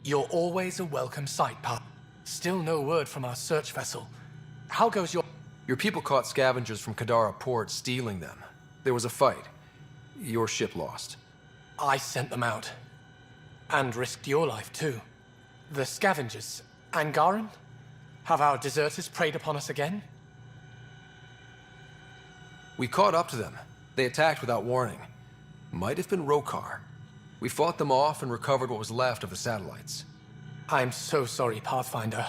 You're always a welcome sight, Pup. Still no word from our search vessel. How goes your... Your people caught scavengers from Kadara port stealing them. There was a fight. Your ship lost. I sent them out. And risked your life, too. The scavengers, Angaran? Have our deserters preyed upon us again? We caught up to them. They attacked without warning. Might have been Rokar. We fought them off and recovered what was left of the satellites. I'm so sorry, Pathfinder.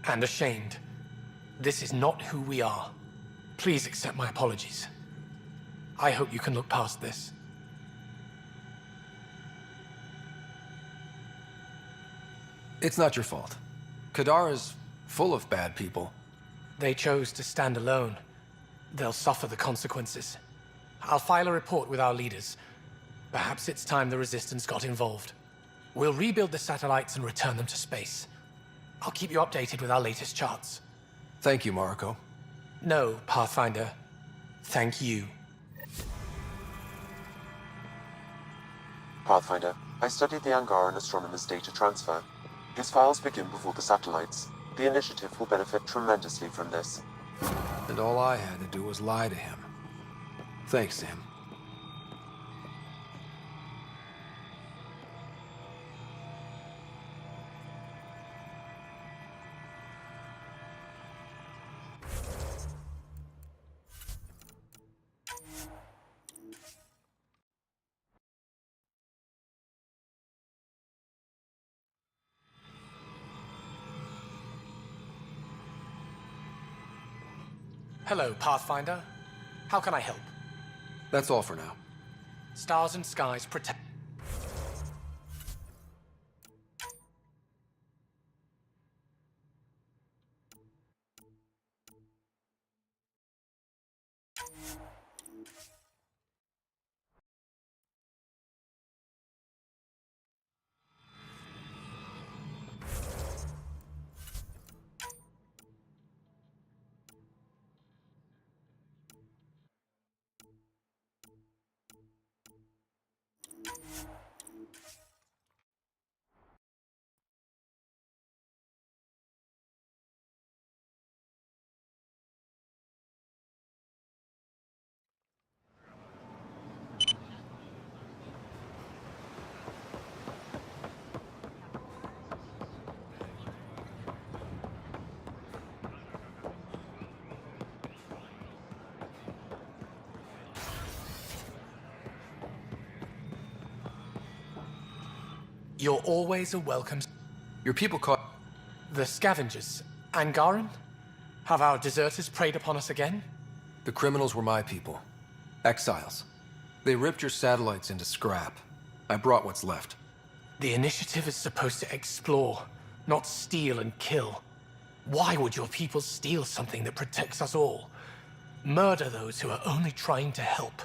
And ashamed. This is not who we are. Please accept my apologies. I hope you can look past this. It's not your fault. Kadara's full of bad people. They chose to stand alone. They'll suffer the consequences. I'll file a report with our leaders. Perhaps it's time the Resistance got involved. We'll rebuild the satellites and return them to space. I'll keep you updated with our latest charts. Thank you, Mariko. No, Pathfinder. Thank you. Pathfinder, I studied the Angaran astronomer's data transfer. His files begin before the satellites. The initiative will benefit tremendously from this. And all I had to do was lie to him. Thanks, Sam. Hello, Pathfinder. How can I help? That's all for now. Stars and skies protect... You're always a welcome... Your people caught... The scavengers, Angaran? Have our deserters preyed upon us again? The criminals were my people. Exiles. They ripped your satellites into scrap. I brought what's left. The initiative is supposed to explore, not steal and kill. Why would your people steal something that protects us all? Murder those who are only trying to help.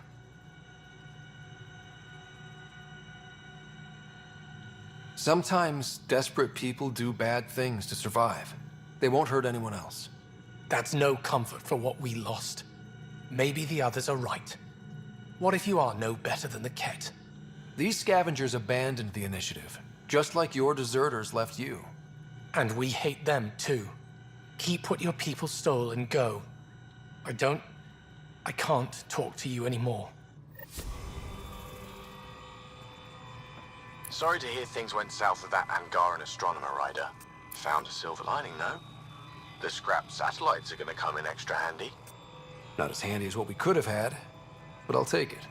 Sometimes desperate people do bad things to survive. They won't hurt anyone else. That's no comfort for what we lost. Maybe the others are right. What if you are no better than the Ket? These scavengers abandoned the initiative, just like your deserters left you. And we hate them too. Keep what your people stole and go. I can't talk to you anymore. Sorry to hear things went south with that Angaran astronomer rider. Found a silver lining, no? The scrap satellites are gonna come in extra handy. Not as handy as what we could have had, but I'll take it.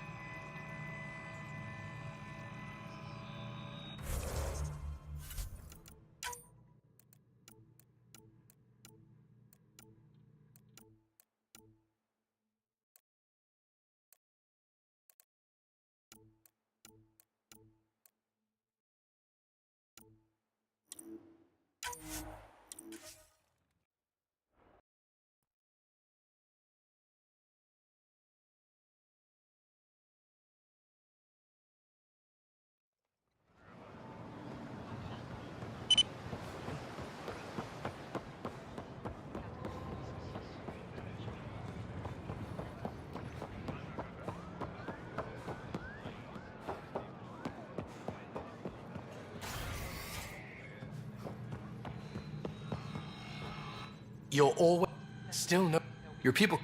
You're always... Still no... Your people...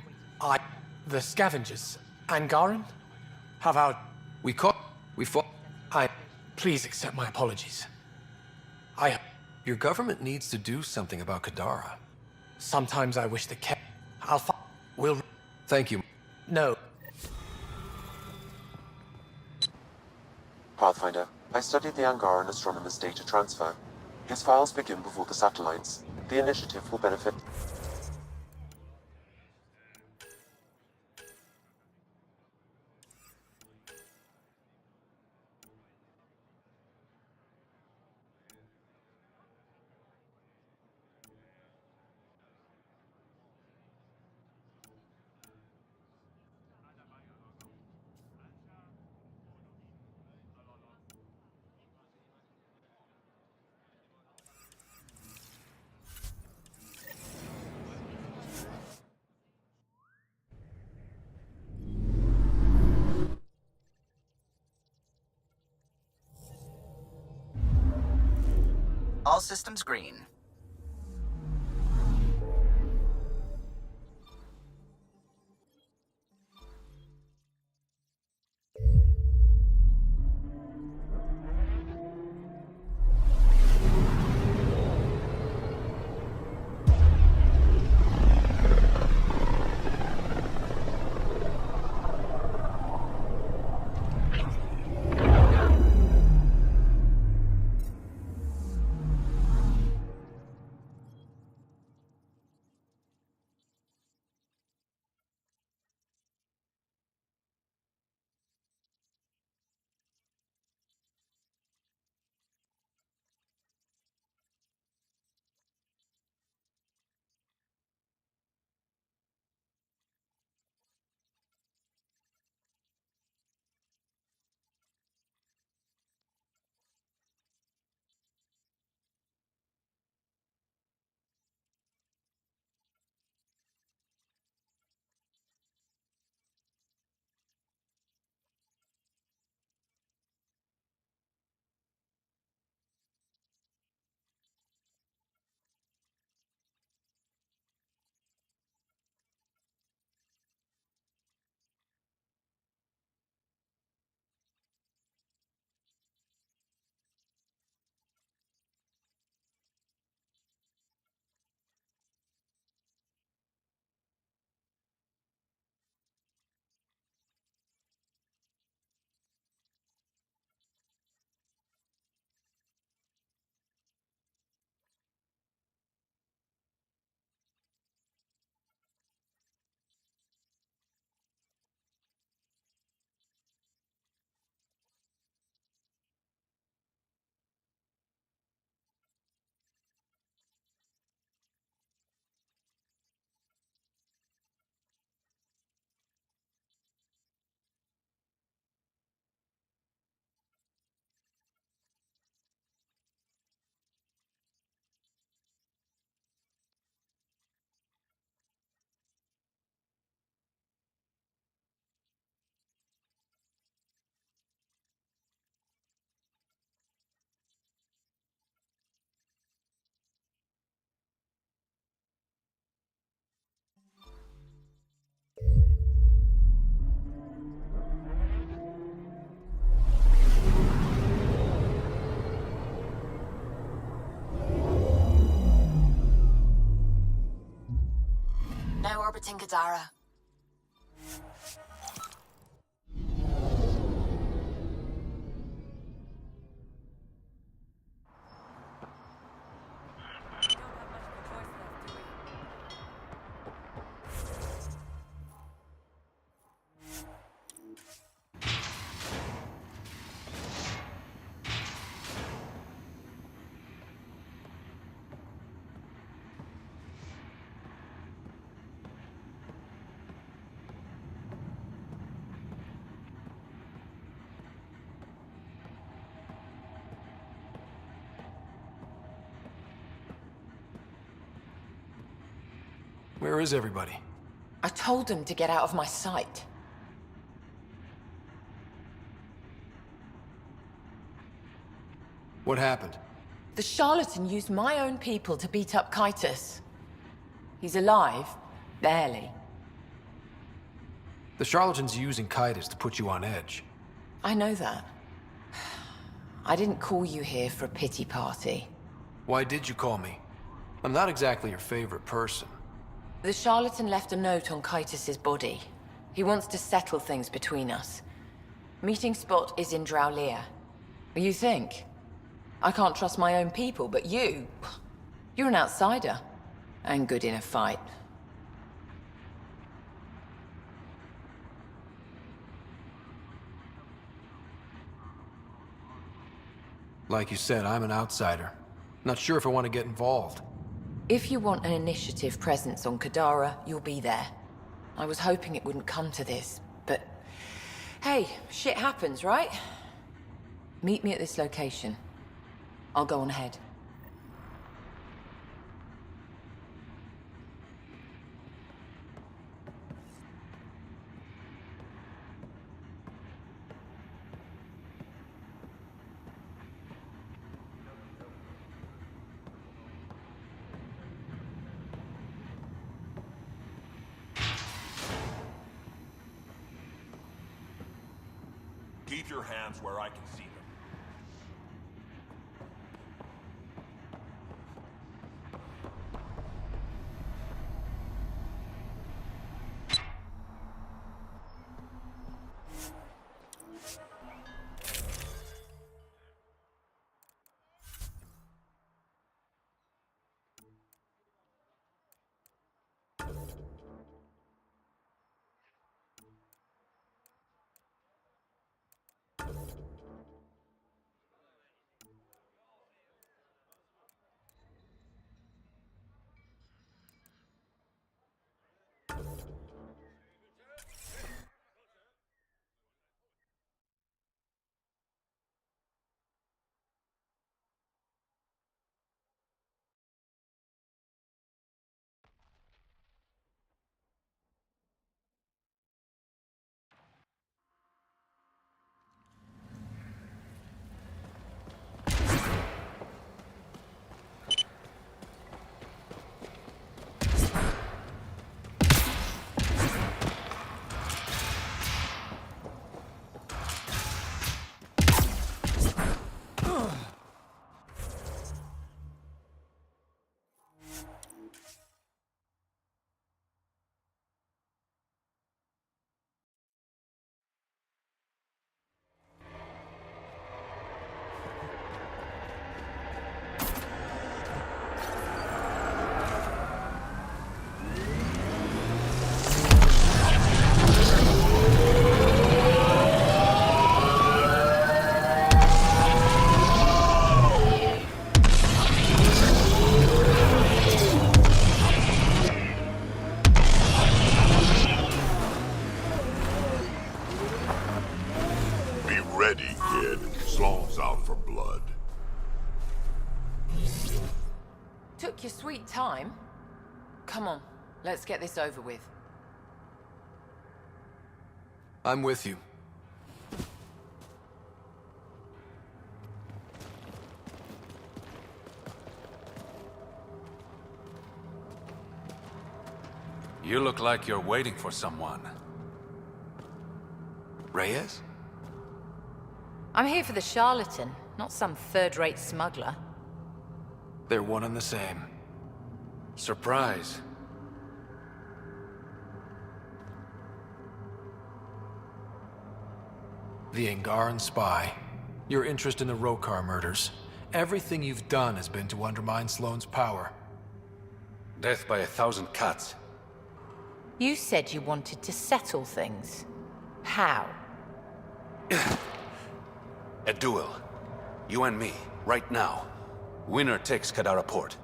The scavengers. Angaran? Have our... We caught... We fought... Please accept my apologies. Your government needs to do something about Kadara. Sometimes I wish the We'll... Thank you. No. Pathfinder, I studied the Angaran astronomer's data transfer. His files begin before the satellites. The initiative will benefit... All systems green. Now orbiting Kadara. Where is everybody? I told them to get out of my sight. What happened? The charlatan used my own people to beat up Kitus. He's alive. Barely. The charlatan's using Kaitis to put you on edge. I know that. I didn't call you here for a pity party. Why did you call me? I'm not exactly your favorite person. The charlatan left a note on Kaitis' body. He wants to settle things between us. Meeting spot is in Drowlear. You think? I can't trust my own people, but you're an outsider. And good in a fight. Like you said, I'm an outsider. Not sure if I want to get involved. If you want an initiative presence on Kadara, you'll be there. I was hoping it wouldn't come to this, but... Hey, shit happens, right? Meet me at this location. I'll go on ahead. Keep your hands where I can see them. Took your sweet time. Come on, let's get this over with. I'm with you. You look like you're waiting for someone. Reyes? I'm here for the charlatan, not some third-rate smuggler. They're one and the same. Surprise. The Angaran spy. Your interest in the Rokar murders. Everything you've done has been to undermine Sloane's power. Death by 1,000 cuts. You said you wanted to settle things. How? A duel. You and me, right now. Winner takes Kadara Port.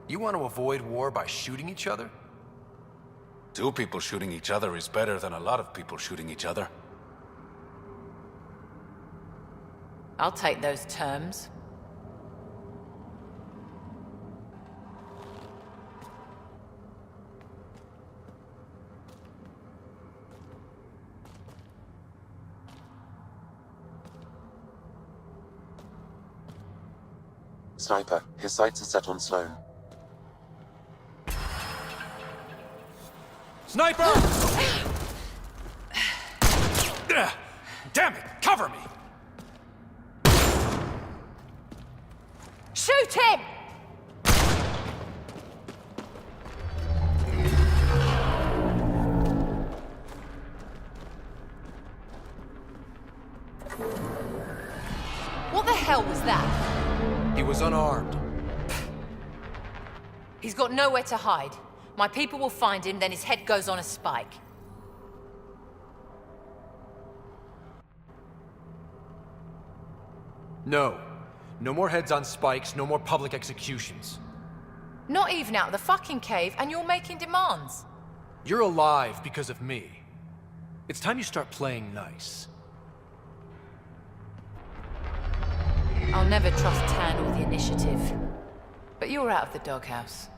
You want to avoid war by shooting each other? 2 people shooting each other is better than a lot of people shooting each other. I'll take those terms. Sniper, his sights are set on Sloane. Sniper! Damn it! Cover me! Shoot him! What the hell was that? He was unarmed. He's got nowhere to hide. My people will find him, then his head goes on a spike. No. No more heads on spikes, no more public executions. Not even out of the fucking cave, and you're making demands. You're alive because of me. It's time you start playing nice. I'll never trust Tan or the initiative. But you're out of the doghouse.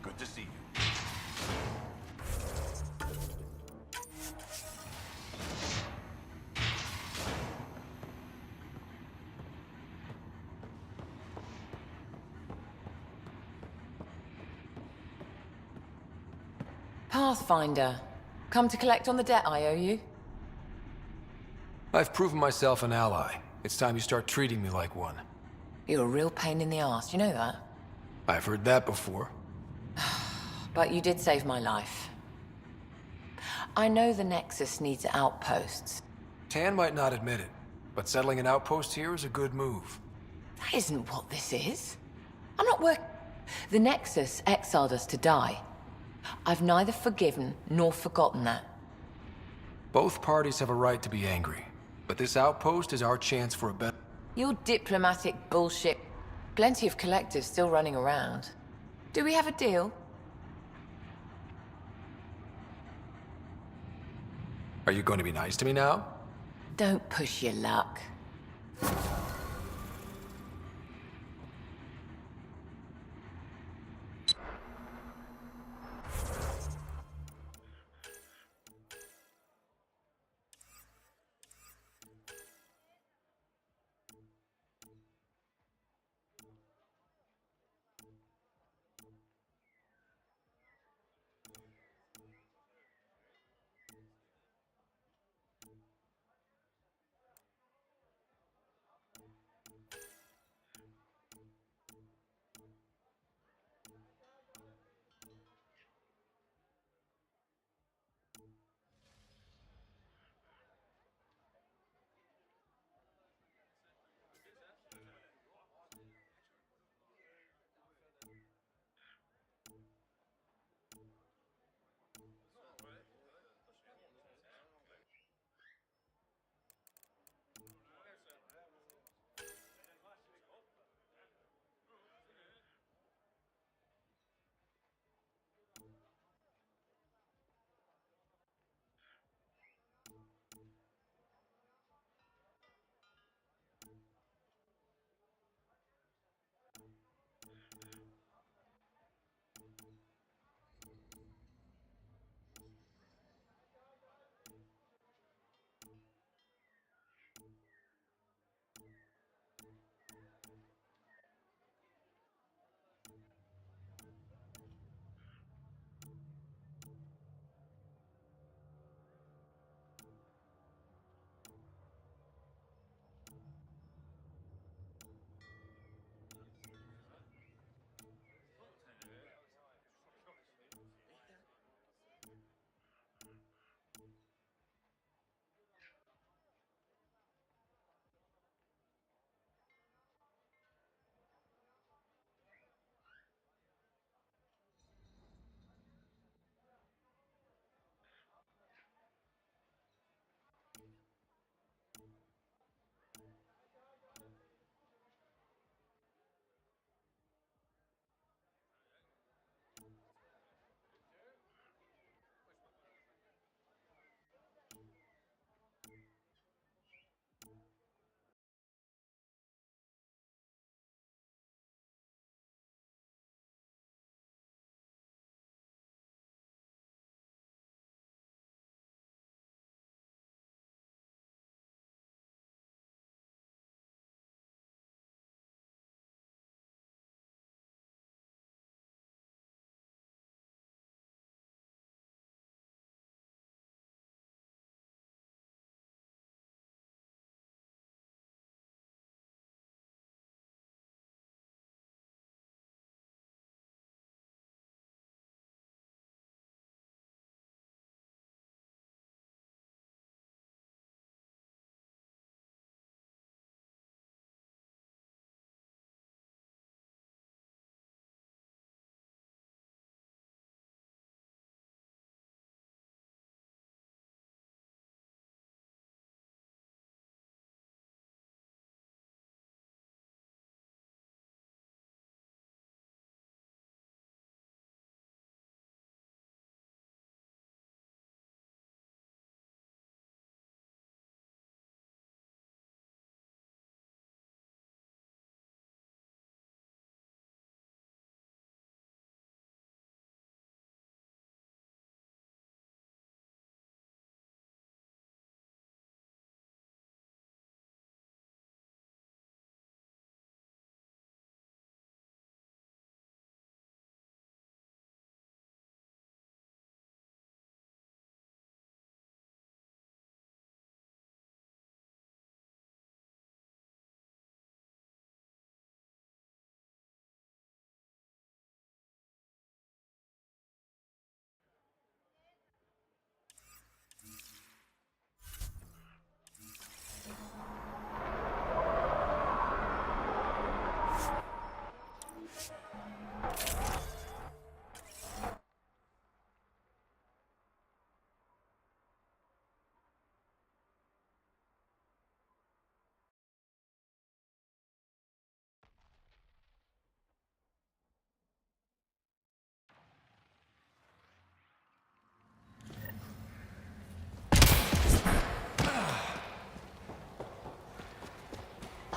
Good to see you. Pathfinder. Come to collect on the debt I owe you? I've proven myself an ally. It's time you start treating me like one. You're a real pain in the arse, you know that? I've heard that before. But you did save my life. I know the Nexus needs outposts. Tan might not admit it, but settling an outpost here is a good move. That isn't what this is. I'm not work... The Nexus exiled us to die. I've neither forgiven nor forgotten that. Both parties have a right to be angry, but this outpost is our chance for a better... Your diplomatic bullshit. Plenty of collectives still running around. Do we have a deal? Are you going to be nice to me now? Don't push your luck.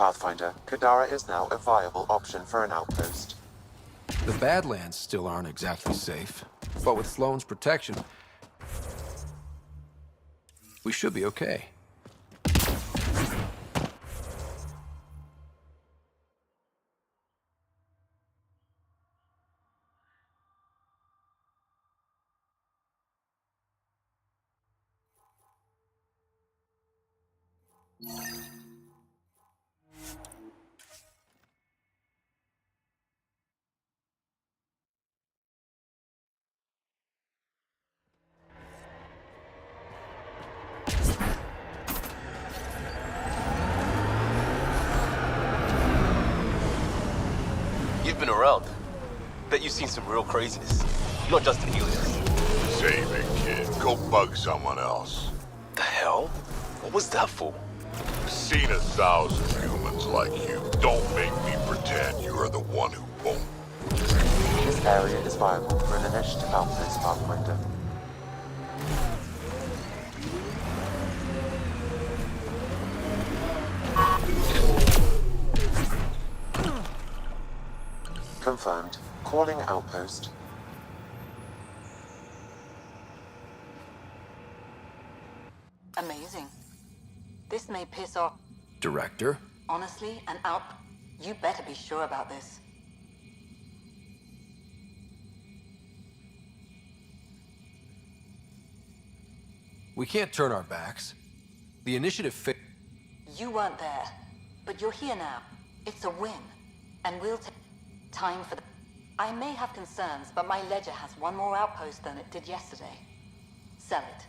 Pathfinder, Kadara is now a viable option for an outpost. The Badlands still aren't exactly safe, but with Sloane's protection, we should be okay. You've been around. Bet you've seen some real craziness. Not just in Helios. Save it, kid. Go bug someone else. The hell? What was that for? Seen 1,000 humans like you. Don't make me pretend you're the one who won't. This area is viable for an initiative outpost, Pathfinder. Confirmed. Calling outpost. Amazing. This may piss off. Director? Honestly, an out. You better be sure about this. We can't turn our backs. The initiative You weren't there, but you're here now. It's a win. And we'll take time for the... I may have concerns, but my ledger has one more outpost than it did yesterday. Sell it.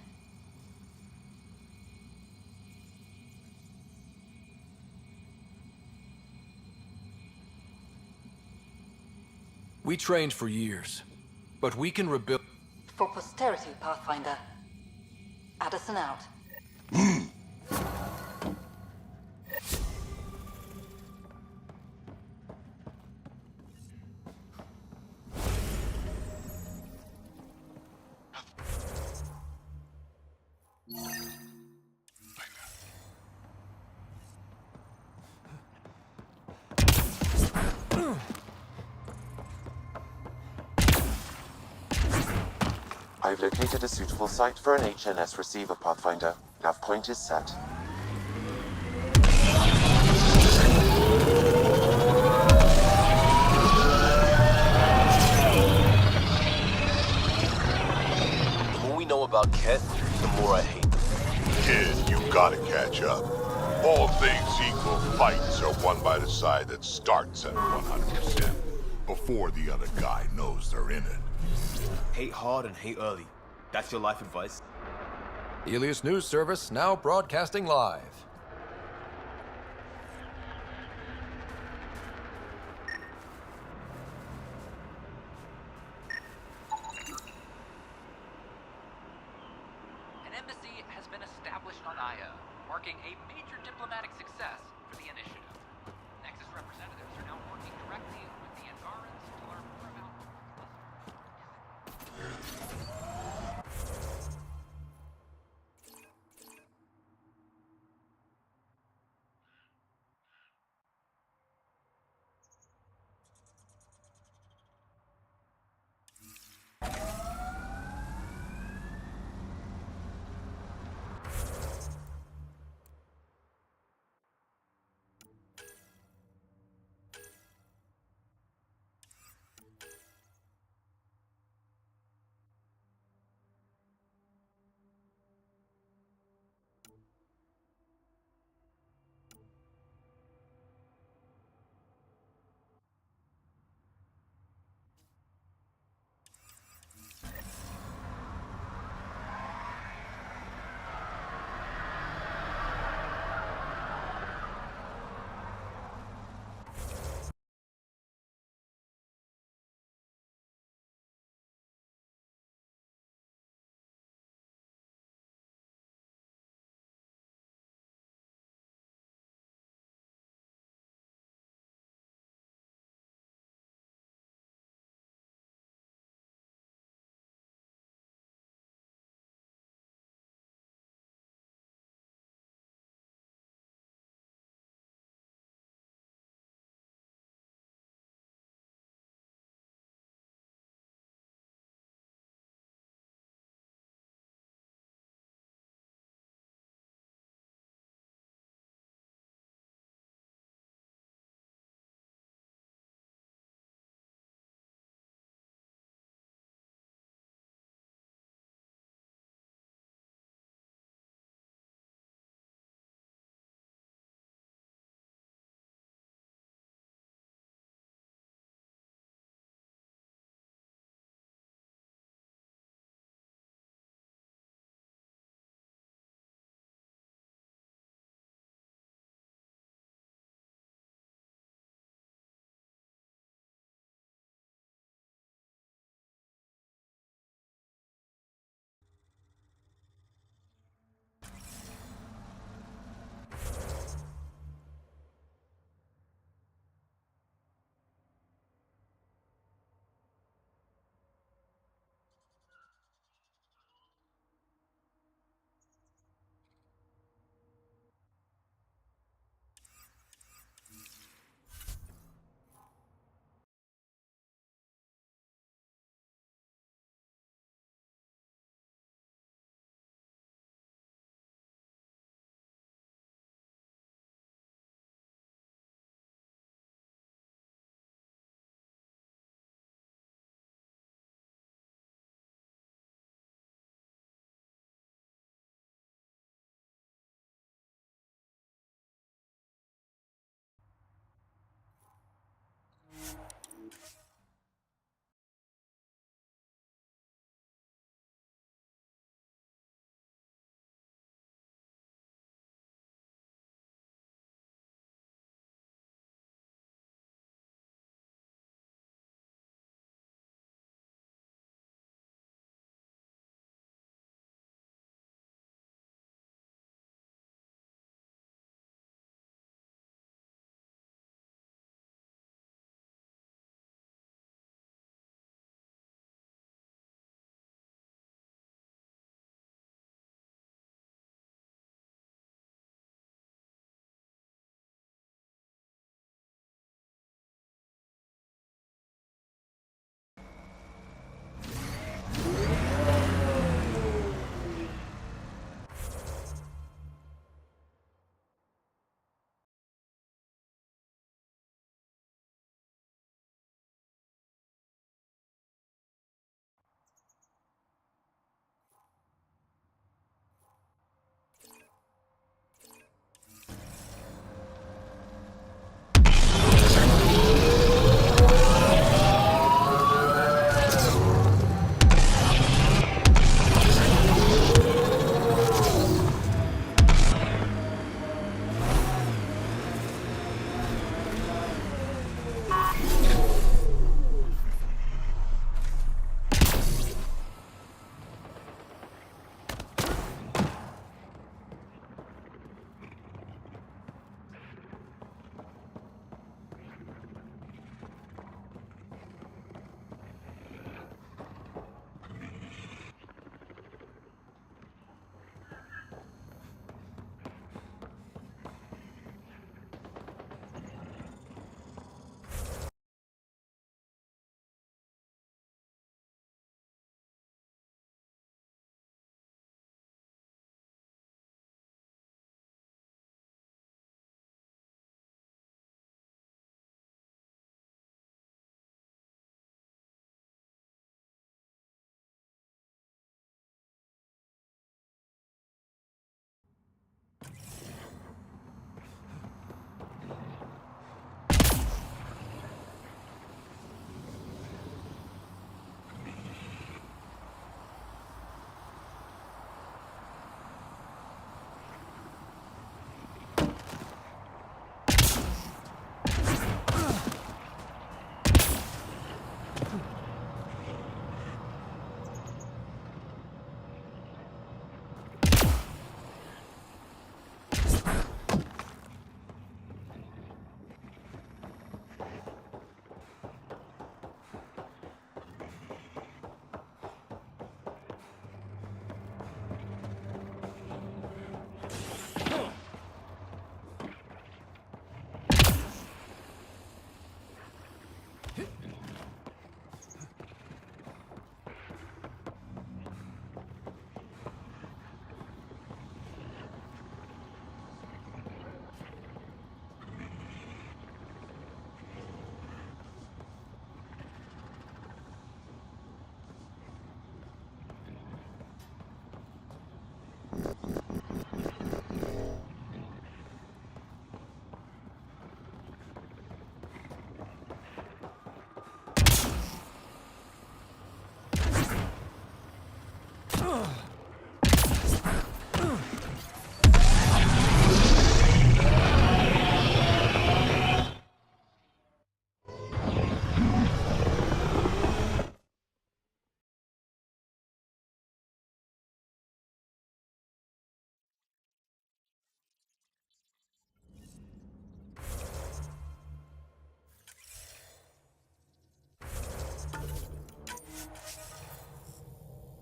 We trained for years, but we can rebuild. For posterity, Pathfinder. Addison out. I've located a suitable site for an HNS receiver, Pathfinder. Nav point is set. The more we know about Ket, the more I hate. Kid, you gotta catch up. All things equal, fights are won by the side that starts at 100%, before the other guy knows they're in it. Hate hard and hate early. That's your life advice? Helios News Service now broadcasting live. An embassy has been established on Aya, marking a major diplomatic success for the initiative. Nexus representatives are now working directly with the Angarans to learn more about...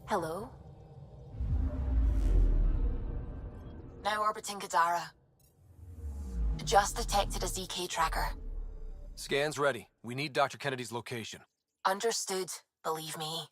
Hello? Now orbiting Kadara. Just detected a ZK tracker. Scan's ready. We need Dr. Kennedy's location. Understood, believe me.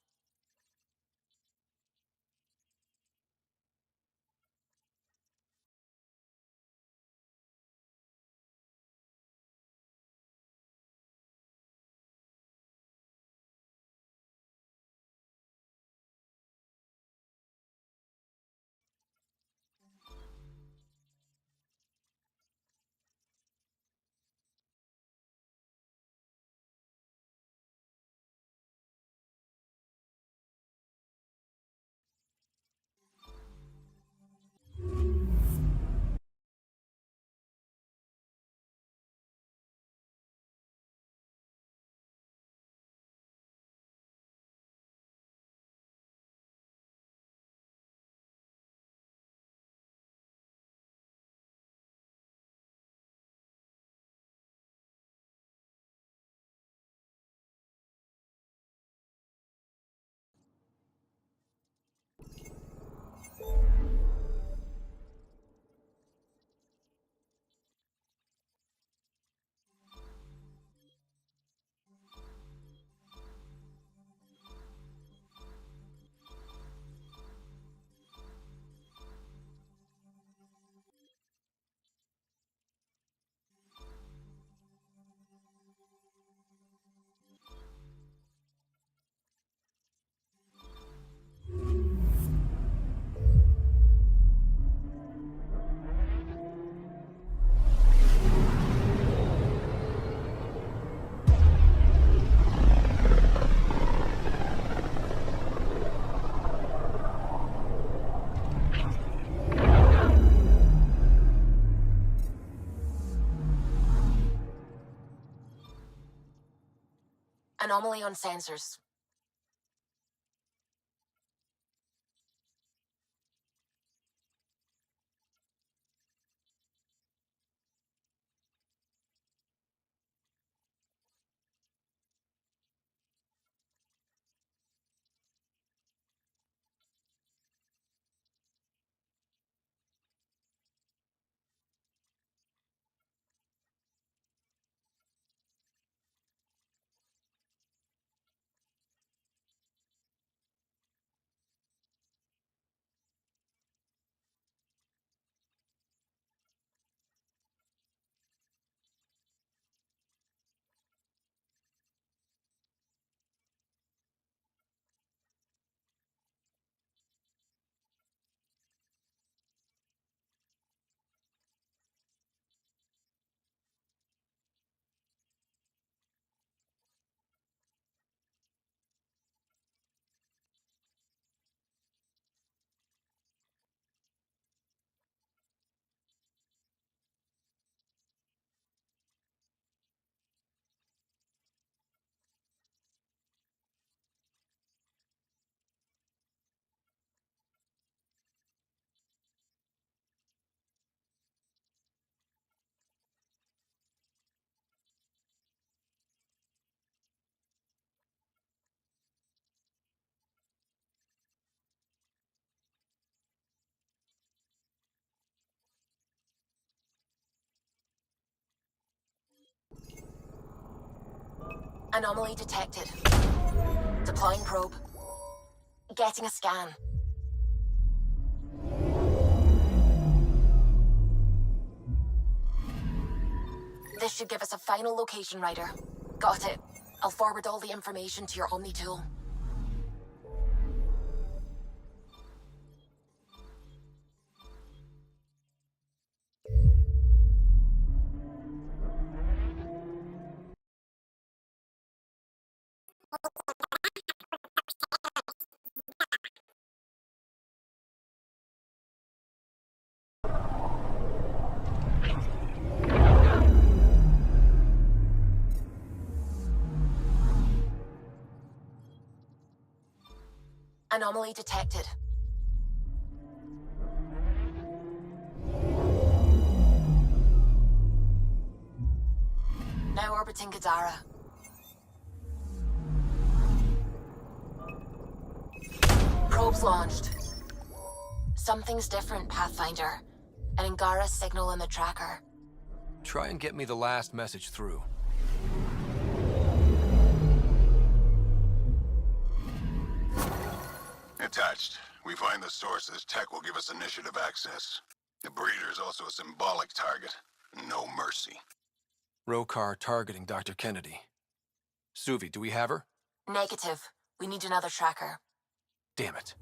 Anomaly on sensors. Anomaly detected. Deploying probe. Getting a scan. This should give us a final location, Ryder. Got it. I'll forward all the information to your Omni tool. Anomaly detected. Now orbiting Kadara. Probes launched. Something's different, Pathfinder. An Angara signal in the tracker. Try and get me the last message through. Attached. We find the source. This tech will give us initiative access. The breeder is also a symbolic target. No mercy. Rokar targeting Dr. Kennedy. Suvi, do we have her? Negative. We need another tracker. Damn it.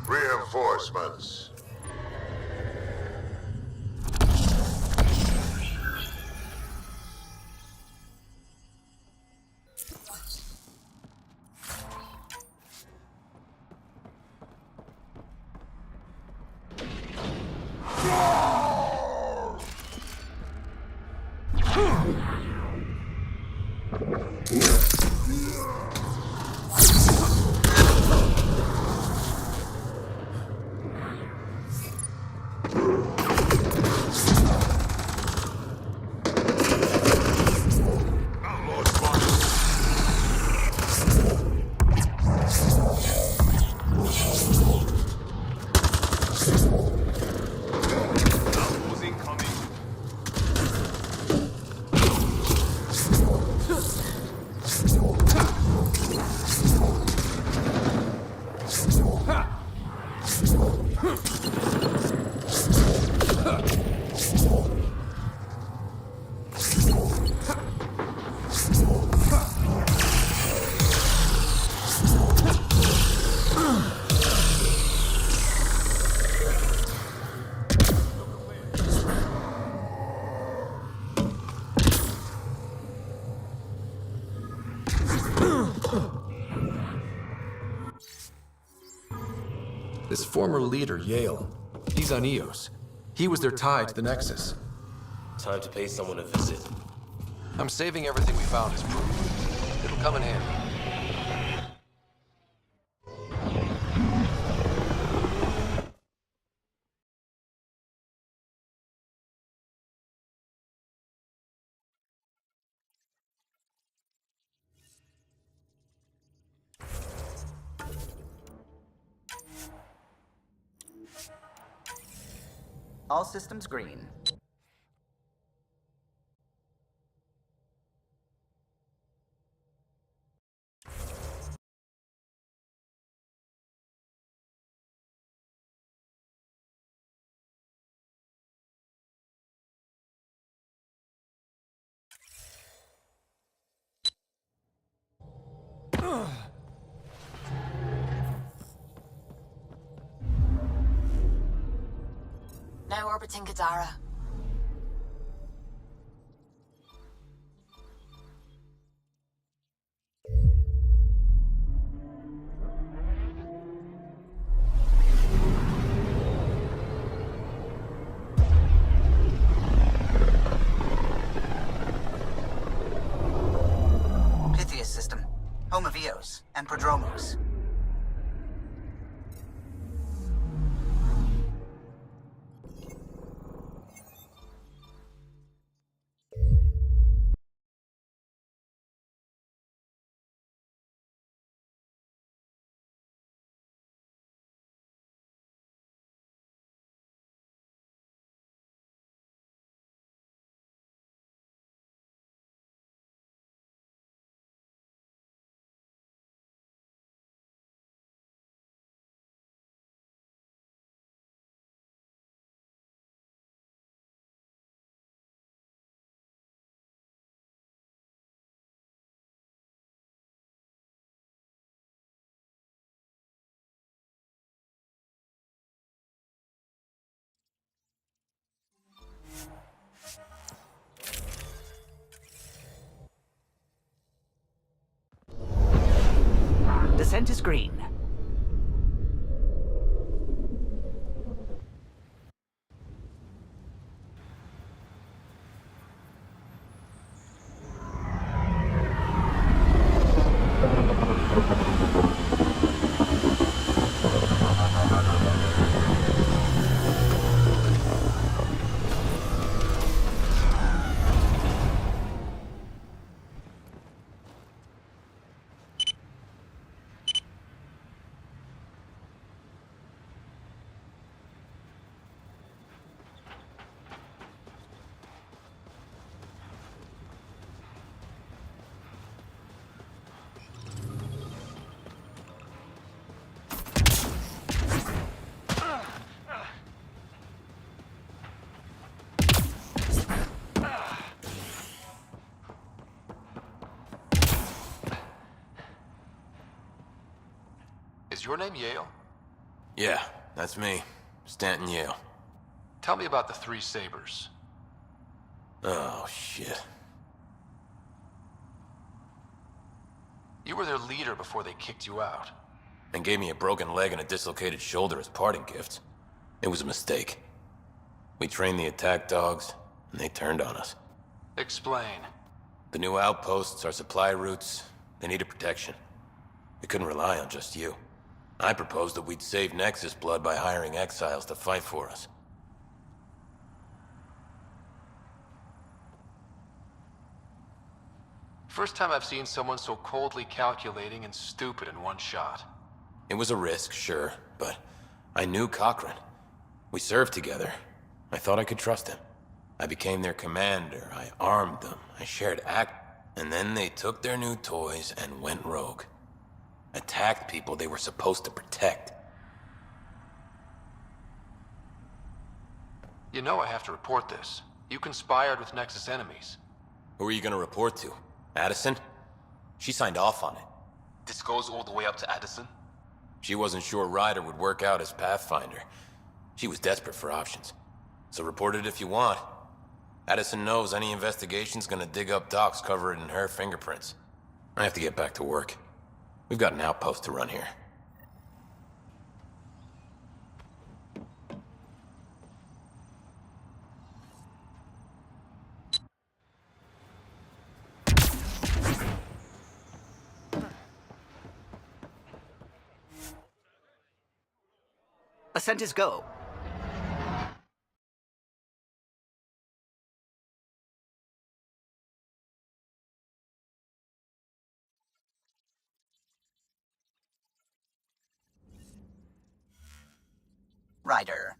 Reinforcements. This former leader, Yale, he's on Eos. He was their tie to the Nexus. Time to pay someone a visit. I'm saving everything we found as proof. It'll come in handy. All systems green. Now orbiting Gadara. of Eos and Prodromos. Descent is green. Is your name Yale? Yeah, that's me. Stanton Yale. Tell me about the Three Sabers. Oh, shit. You were their leader before they kicked you out. And gave me a broken leg and a dislocated shoulder as parting gifts. It was a mistake. We trained the attack dogs, and they turned on us. Explain. The new outposts, our supply routes, they needed protection. We couldn't rely on just you. I proposed that we'd save Nexus blood by hiring exiles to fight for us. First time I've seen someone so coldly calculating and stupid in one shot. It was a risk, sure, but I knew Cochran. We served together. I thought I could trust him. I became their commander, I armed them, I shared and then they took their new toys and went rogue. Attacked people they were supposed to protect. You know I have to report this. You conspired with Nexus enemies. Who are you gonna report to? Addison? She signed off on it. This goes all the way up to Addison? She wasn't sure Ryder would work out as Pathfinder. She was desperate for options. So report it if you want. Addison knows any investigation's gonna dig up docs covered in her fingerprints. I have to get back to work. We've got an outpost to run here. Ascent is go. Ryder.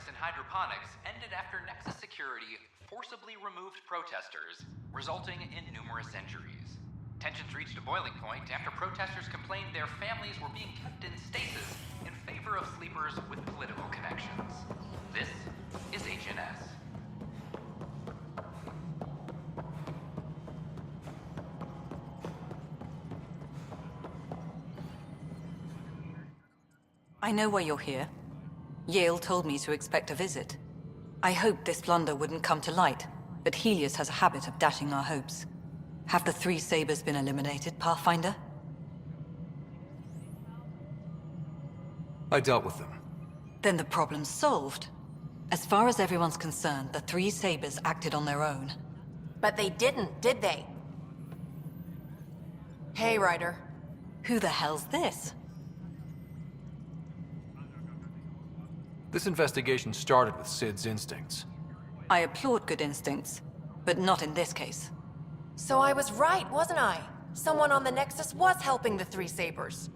in hydroponics ended after Nexus security forcibly removed protesters, resulting in numerous injuries. Tensions reached a boiling point after protesters complained their families were being kept in stasis in favor of sleepers with political connections. This is HNS. I know why you're here. Yale told me to expect a visit. I hoped this blunder wouldn't come to light, but Helios has a habit of dashing our hopes. Have the three Sabers been eliminated, Pathfinder? I dealt with them. Then the problem's solved. As far as everyone's concerned, the three Sabers acted on their own. But they didn't, did they? Hey, Ryder. Who the hell's this? This investigation started with Sid's instincts. I applaud good instincts, but not in this case. So I was right, wasn't I? Someone on the Nexus was helping the three Sabers.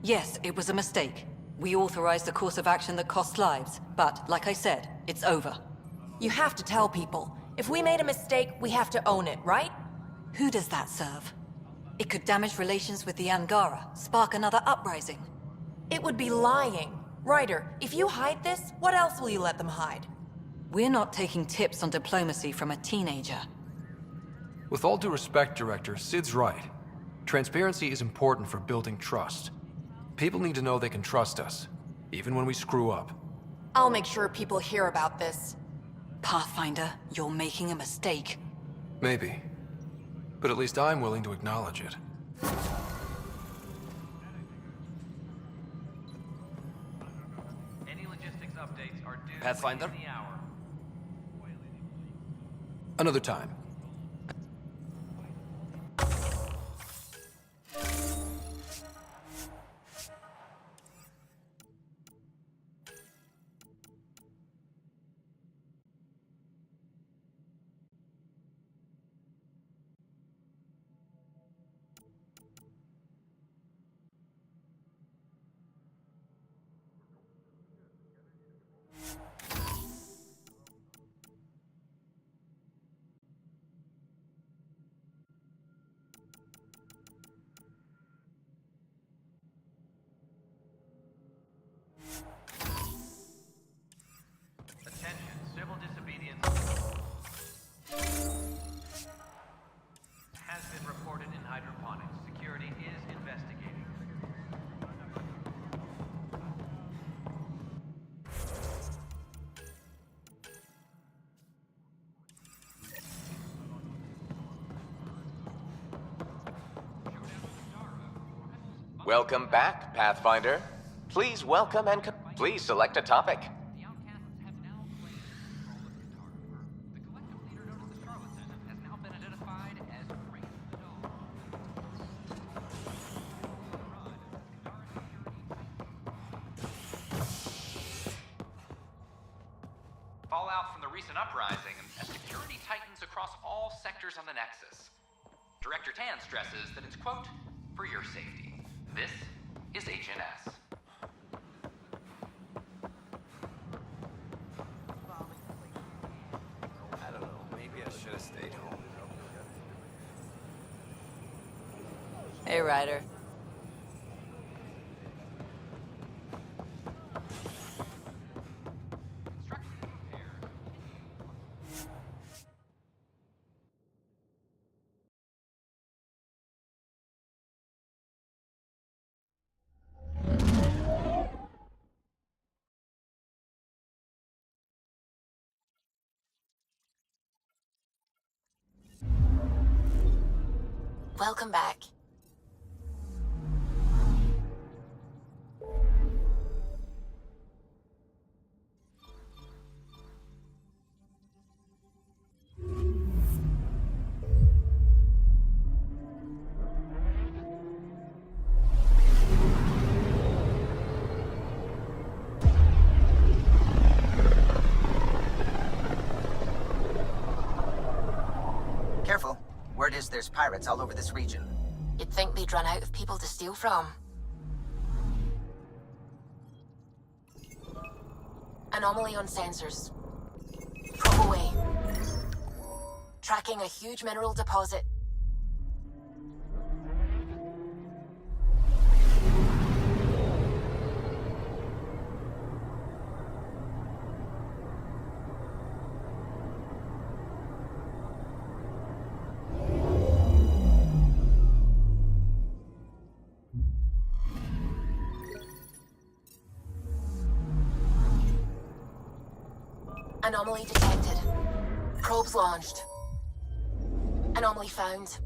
Yes, it was a mistake. We authorized a course of action that cost lives, but, like I said, it's over. You have to tell people. If we made a mistake, we have to own it, right? Who does that serve? It could damage relations with the Angara, spark another uprising. It would be lying. Ryder, if you hide this, what else will you let them hide? We're not taking tips on diplomacy from a teenager. With all due respect, Director, Sid's right. Transparency is important for building trust. People need to know they can trust us, even when we screw up. I'll make sure people hear about this. Pathfinder, you're making a mistake. Maybe. But at least I'm willing to acknowledge it. Any logistics updates are due Pathfinder? within the hour. Another time. Attention, civil disobedience has been reported in hydroponics. Security is investigating. Welcome back, Pathfinder. Please welcome and please select a topic. The outcasts have now claimed control of Guitar. The collective leader known as the Charlatan has now been identified as Great the Dog. Fallout from the recent uprising as security tightens across all sectors on the Nexus. Director Tan stresses that it's, quote, for your safety. This is HNS. I don't know, maybe I should have stayed home. Hey, Ryder. Welcome back. Careful. Word is there's pirates all over this region. You'd think they'd run out of people to steal from. Anomaly on sensors. Probe away. Tracking a huge mineral deposit. Anomaly detected. Probes launched. Anomaly found.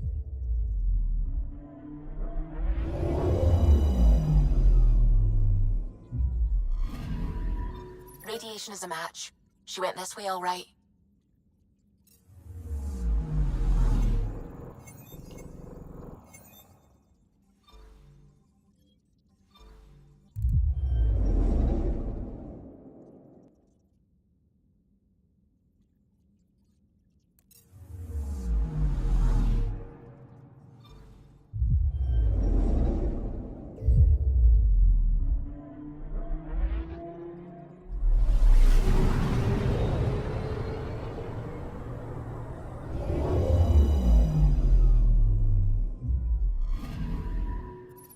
Radiation is a match. She went this way all right.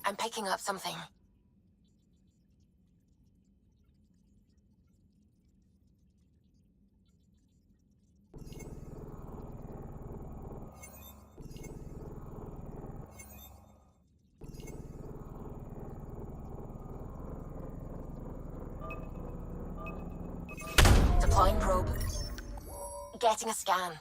I'm picking up something. Deploying probe. Getting a scan.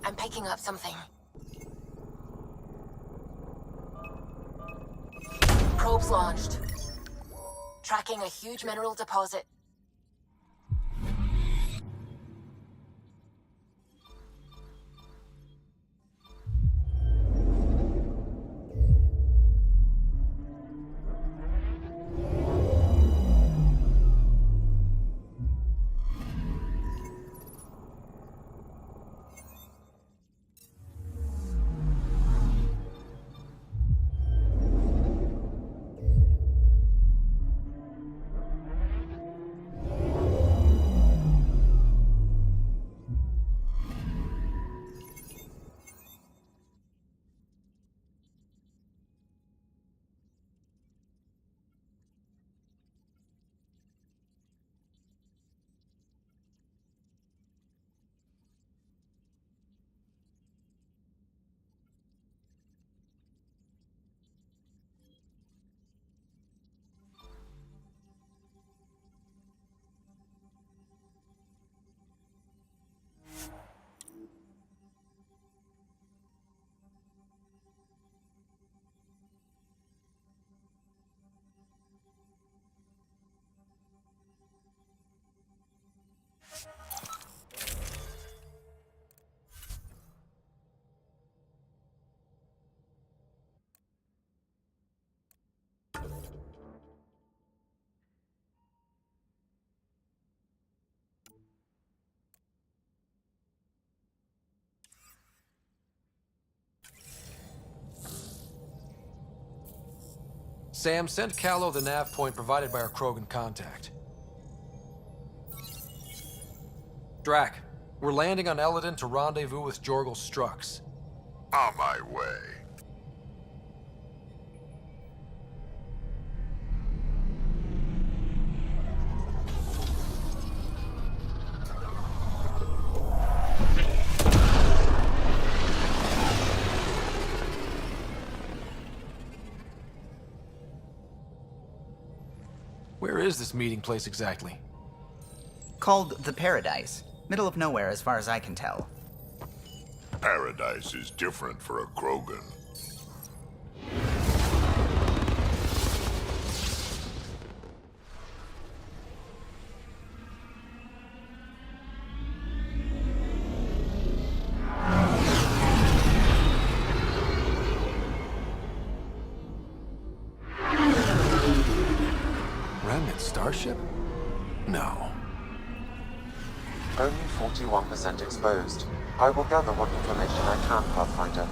I'm picking up something. Probes launched. Tracking a huge mineral deposit. Sam, send Callow the nav point provided by our Krogan contact. Drac, we're landing on Eladon to rendezvous with Jorgal Strux. On my way. Where is this meeting place exactly? Called the Paradise. Middle of nowhere as far as I can tell. Paradise is different for a Krogan. Remnant starship? No. Only 41% exposed. I will gather what information I can, Pathfinder.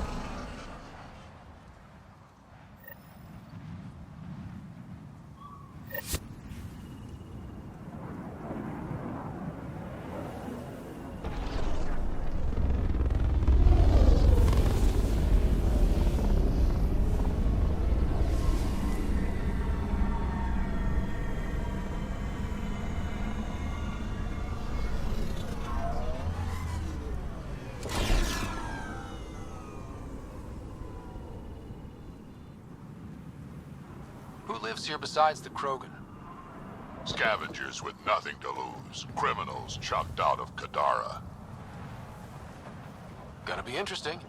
Who lives here besides the Krogan? Scavengers with nothing to lose. Criminals chucked out of Kadara. Gonna be interesting.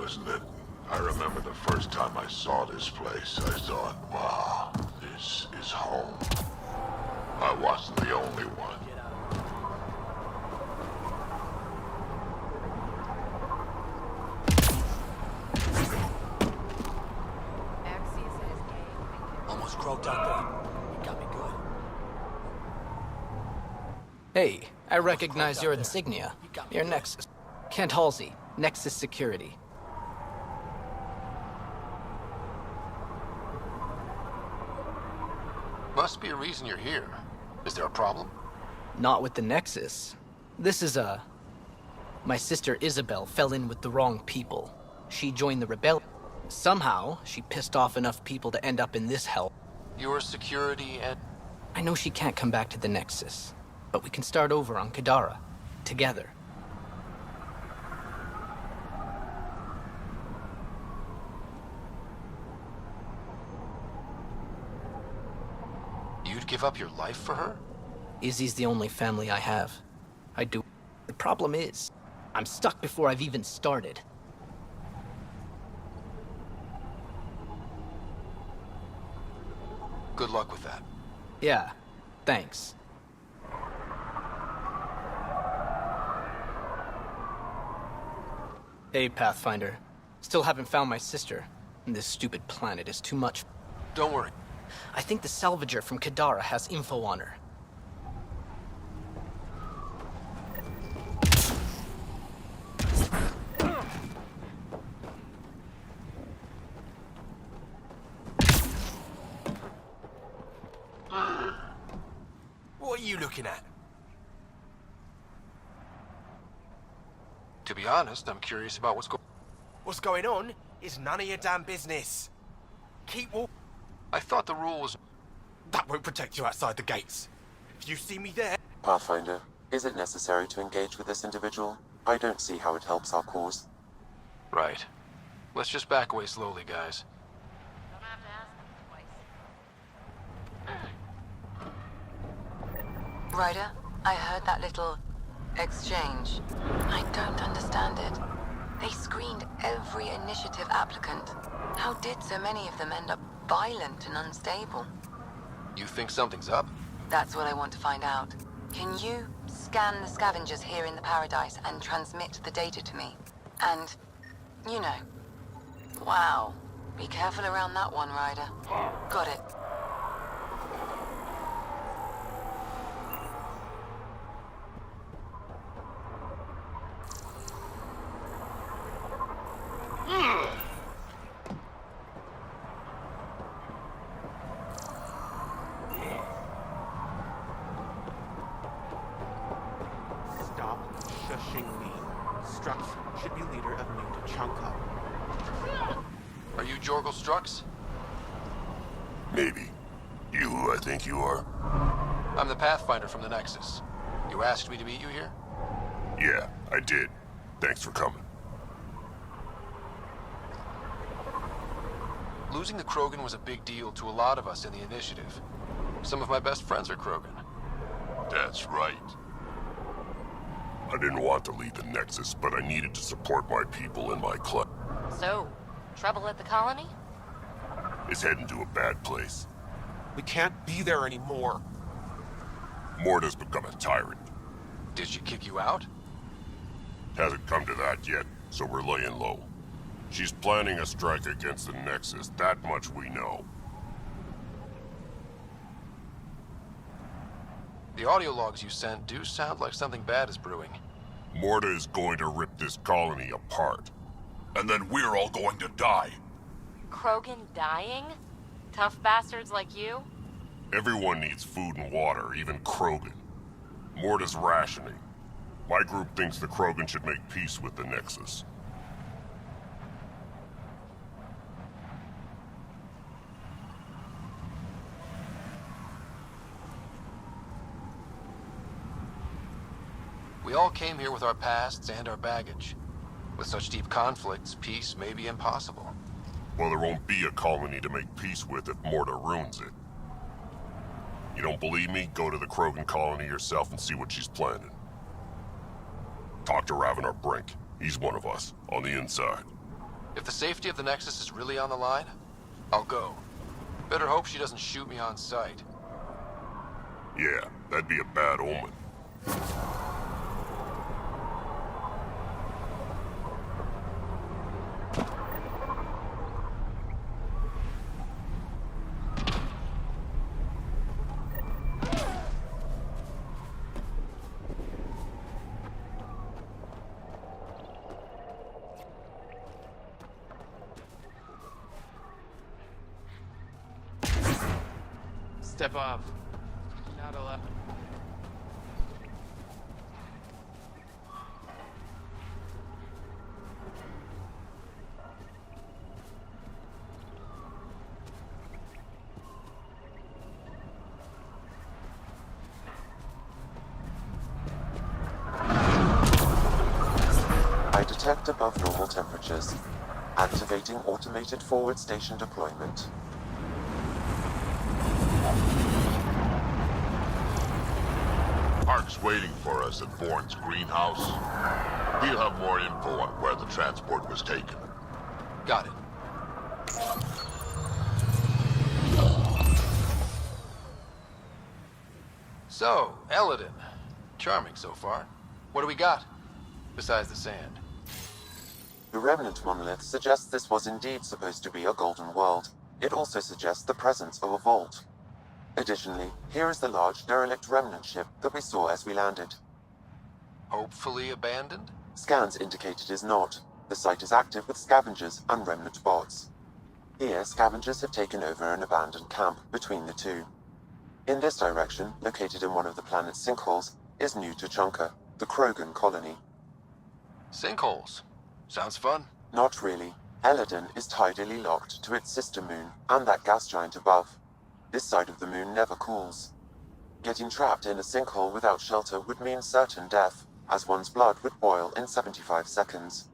Isn't it? I remember the first time I saw this place, I thought, wow, this is home. locked up there. You got me good. Hey, I recognize your insignia. Your Nexus. Kent Halsey, Nexus Security. Must be a reason you're here. Is there a problem? Not with the Nexus. This is my sister Isabel fell in with the wrong people. She joined the rebellion. Somehow, she pissed off enough people to end up in this hell. Your security and... I know she can't come back to the Nexus, but we can start over on Kadara, together. You'd give up your life for her? Izzy's the only family I have. I do. The problem is, I'm stuck before I've even started. Good luck with that. Yeah, thanks. Hey, Pathfinder. Still haven't found my sister. This stupid planet is too much. Don't worry. I think the salvager from Kadara has info on her. What are you looking at? To be honest, I'm curious about What's going on is none of your damn business. Keep walking. I thought the rule was... That won't protect you outside the gates. If you see me there... Pathfinder, is it necessary to engage with this individual? I don't see how it helps our cause. Right. Let's just back away slowly, guys. Ryder, I heard that little exchange. I don't understand it. They screened every initiative applicant. How did so many of them end up violent and unstable? You think something's up? That's what I want to find out. Can you scan the scavengers here in the Paradise and transmit the data to me? And, you know. Wow. Be careful around that one, Ryder. Got it. Stop shushing me. Strux should be leader of new to chunk up. Are you Jorgel Strux? Maybe. You who I think you are? I'm the Pathfinder from the Nexus. You asked me to meet you here? Yeah, I did. Thanks for coming. Losing the Krogan was a big deal to a lot of us in the initiative. Some of my best friends are Krogan. That's right. I didn't want to lead the Nexus, but I needed to support my people and my club. So, trouble at the colony? It's heading to a bad place. We can't be there anymore. Morta's become a tyrant. Did she kick you out? Hasn't come to that yet, so we're laying low. She's planning a strike against the Nexus, that much we know. The audio logs you sent do sound like something bad is brewing. Morta is going to rip this colony apart. And then we're all going to die. Krogan dying? Tough bastards like you? Everyone needs food and water, even Krogan. Morta's rationing. My group thinks the Krogan should make peace with the Nexus. We all came here with our pasts and our baggage. With such deep conflicts, peace may be impossible. Well, there won't be a colony to make peace with if Morta ruins it. You don't believe me? Go to the Krogan colony yourself and see what she's planning. Talk to Ravenar Brink. He's one of us, on the inside. If the safety of the Nexus is really on the line, I'll go. Better hope she doesn't shoot me on sight. Yeah, that'd be a bad omen. Step off. Not allowed. I detect above normal temperatures. Activating automated forward station deployment. Park's waiting for us at Bourne's greenhouse. He'll have more info on where the transport was taken. Got it. So, Eladin. Charming so far. What do we got? Besides the sand. The remnant monolith suggests this was indeed supposed to be a golden world. It also suggests the presence of a vault. Additionally, here is the large derelict remnant ship that we saw as we landed. Hopefully abandoned? Scans indicate it is not. The site is active with scavengers and remnant bots. Here, scavengers have taken over an abandoned camp between the two. In this direction, located in one of the planet's sinkholes, is New Tuchanka, the Krogan colony. Sinkholes. Sounds fun. Not really. Eladin is tidally locked to its sister moon and that gas giant above. This side of the moon never cools. Getting trapped in a sinkhole without shelter would mean certain death, as one's blood would boil in 75 seconds.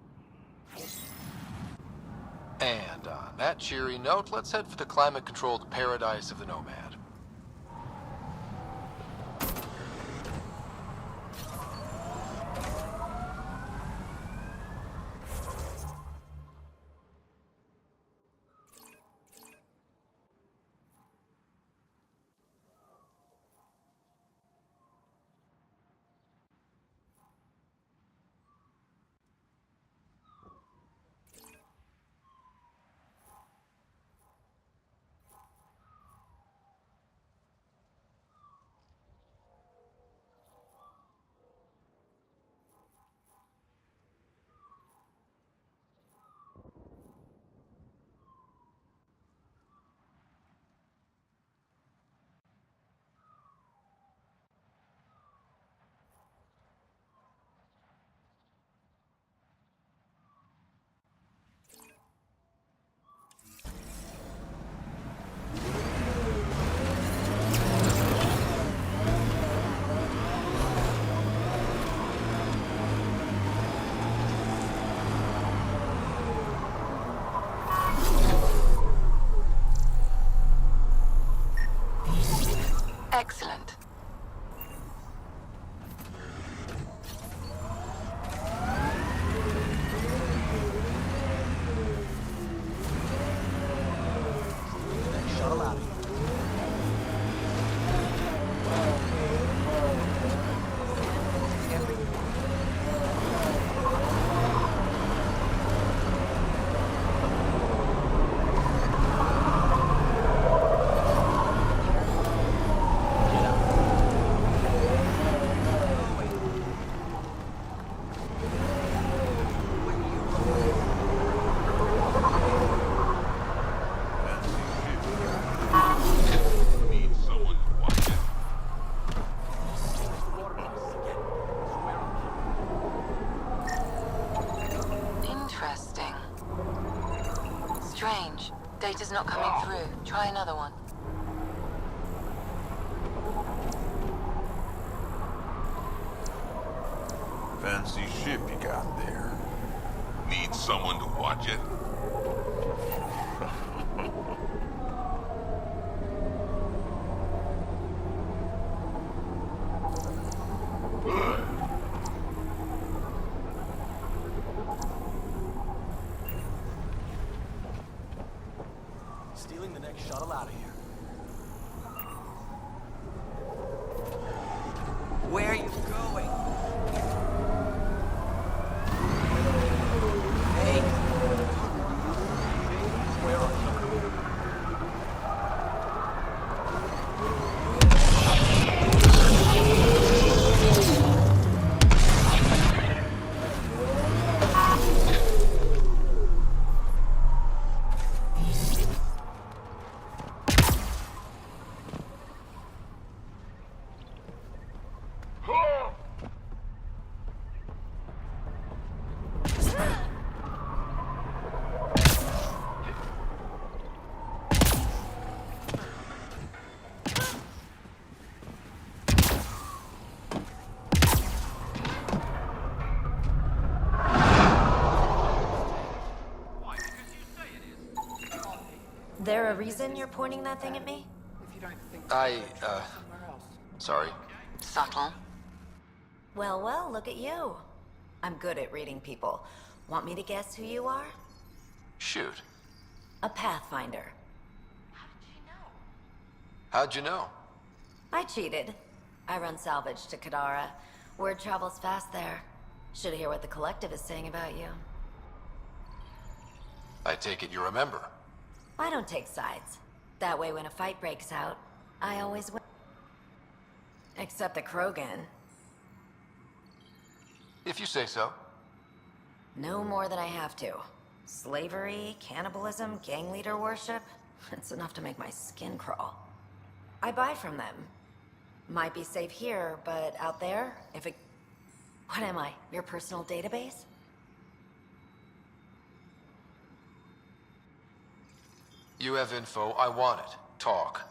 And on that cheery note, let's head for the climate-controlled paradise of the Nomad. Excellent. Shuttle out. Interesting. Strange. Data's not coming through. Try another one. Fancy ship you got there. Need someone to watch it? Stealing the next shuttle out of here. Where are you going? Hey! There a reason you're pointing that thing at me? Sorry. Subtle. Well, well, look at you. I'm good at reading people. Want me to guess who you are? Shoot. A Pathfinder. How'd you know? I cheated. I run salvage to Kadara. Word travels fast there. Should hear what the collective is saying about you. I take it you remember. I don't take sides. That way when a fight breaks out, I always win. Except the Krogan. If you say so. No more than I have to. Slavery, cannibalism, gang leader worship. It's enough to make my skin crawl. I buy from them. Might be safe here, but out there, if it... What am I? Your personal database? You have info, I want it. Talk.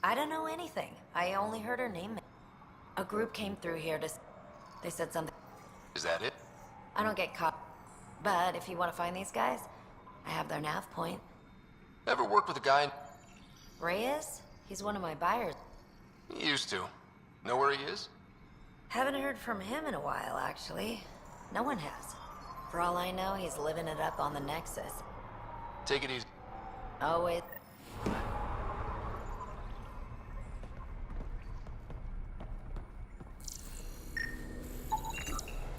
I don't know anything. I only heard her name. A group came through here to... They said something... Is that it? I don't get caught. But if you want to find these guys, I have their nav point. Ever worked with a guy? Reyes? He's one of my buyers. He used to. Know where he is? Haven't heard from him in a while, actually. No one has. For all I know, he's living it up on the Nexus. Take it easy. Oh, wait.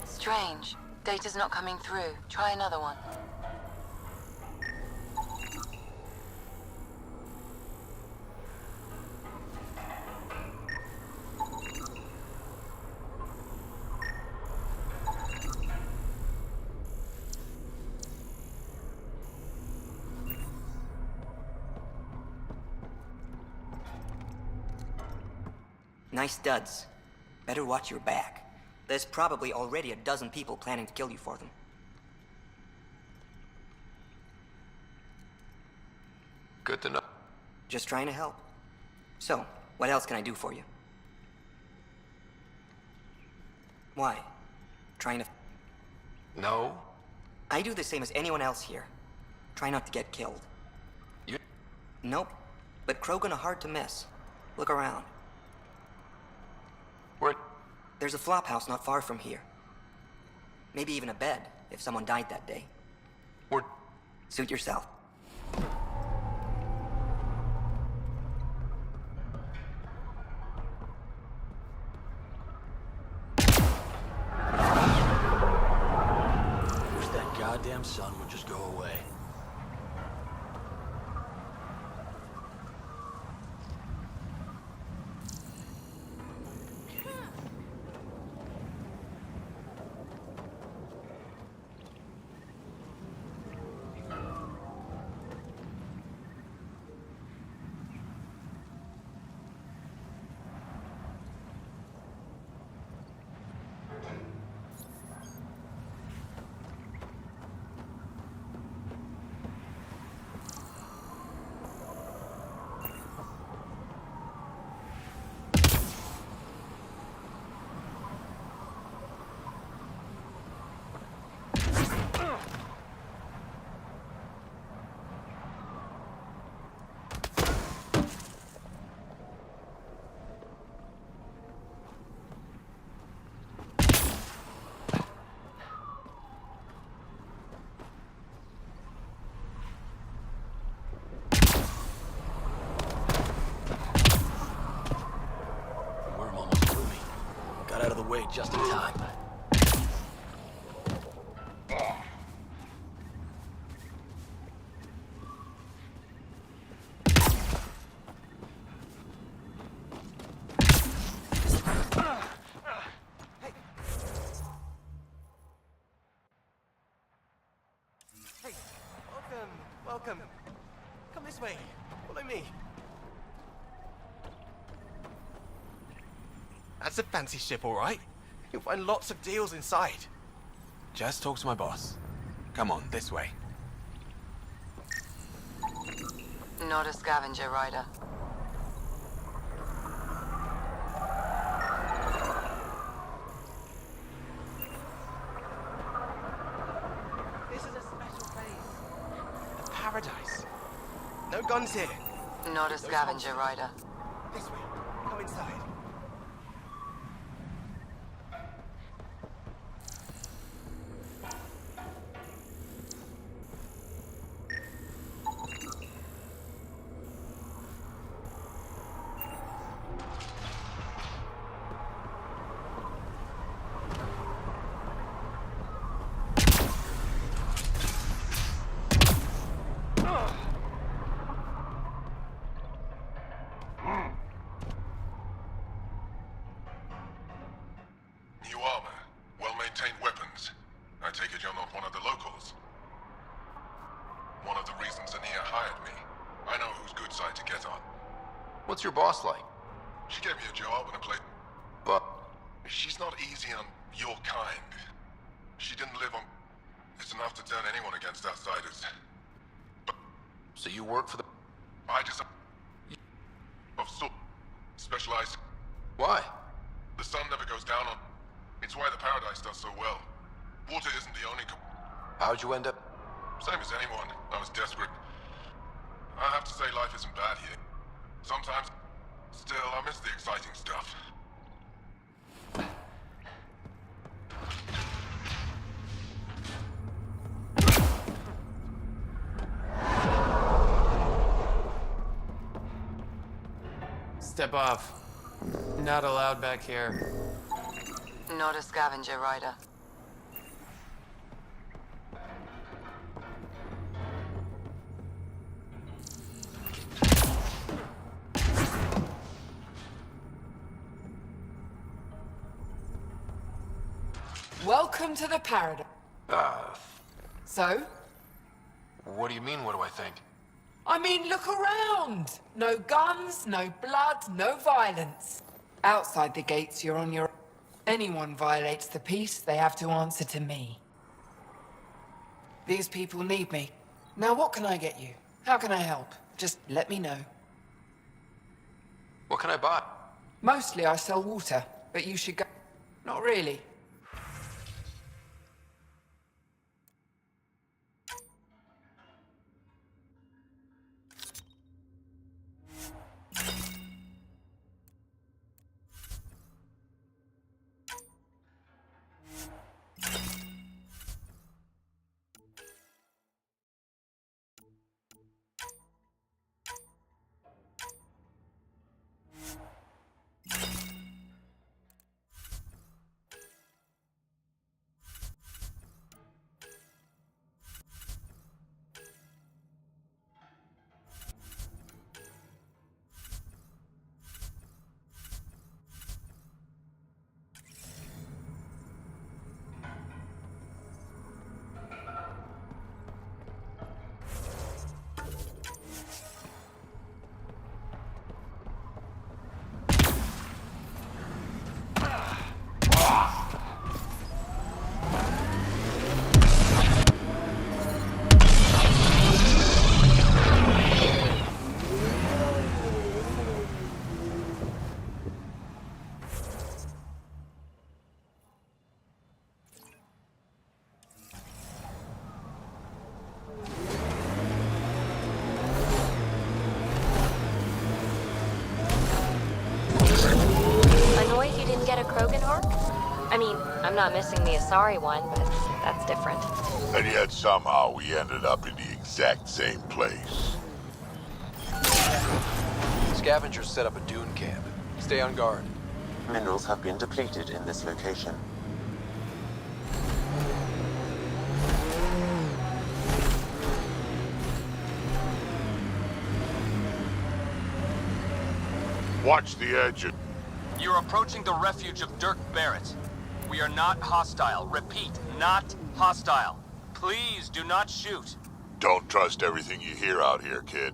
Strange. Data's not coming through. Try another one. Nice duds. Better watch your back. There's probably already a dozen people planning to kill you for them. Good to know. Just trying to help. So, what else can I do for you? Why? Trying to... No. I do the same as anyone else here. Try not to get killed. You... Nope. But Krogan are hard to miss. Look around. Where? There's a flop house not far from here. Maybe even a bed, if someone died that day. Where? Suit yourself. Wish that goddamn sun would just go away. Out of the way just in time. Hey, welcome. Come this way. Follow me. That's a fancy ship, all right. You'll find lots of deals inside. Just talk to my boss. Come on, this way. Not a scavenger rider. This is a special place. A paradise. No got guns here. Not a scavenger rider. This way. Come inside. New armor, well-maintained weapons. I take it you're not one of the locals. One of the reasons Ania hired me. I know whose good side to get on. What's your boss like? She gave me a job and a place. But She's not easy on your kind. She didn't live on... It's enough to turn anyone against outsiders. so you work for the... I just... of sort... specialized... Why? The sun never goes down on... It's why the Paradise does so well. Water isn't the only... How'd you end up... Same as anyone. I was desperate. I have to say life isn't bad here. Sometimes... Still, I miss the exciting stuff. Step off. Not allowed back here. Not a scavenger rider. Welcome to the Paradise. So? What do you mean, what do I think? I mean, look around! No guns, no blood, no violence. Outside the gates, you're on your own. Anyone violates the peace, they have to answer to me. These people need me. Now what can I get you? How can I help? Just let me know. What can I buy? Mostly I sell water, but you should go... Not really. I mean, I'm not missing the Asari one, but that's different. And yet somehow we ended up in the exact same place. Scavengers set up a dune camp. Stay on guard. Minerals have been depleted in this location. Watch the edge. You're approaching the refuge of Dirk Barrett. We are not hostile. Repeat, not hostile. Please do not shoot. Don't trust everything you hear out here, kid.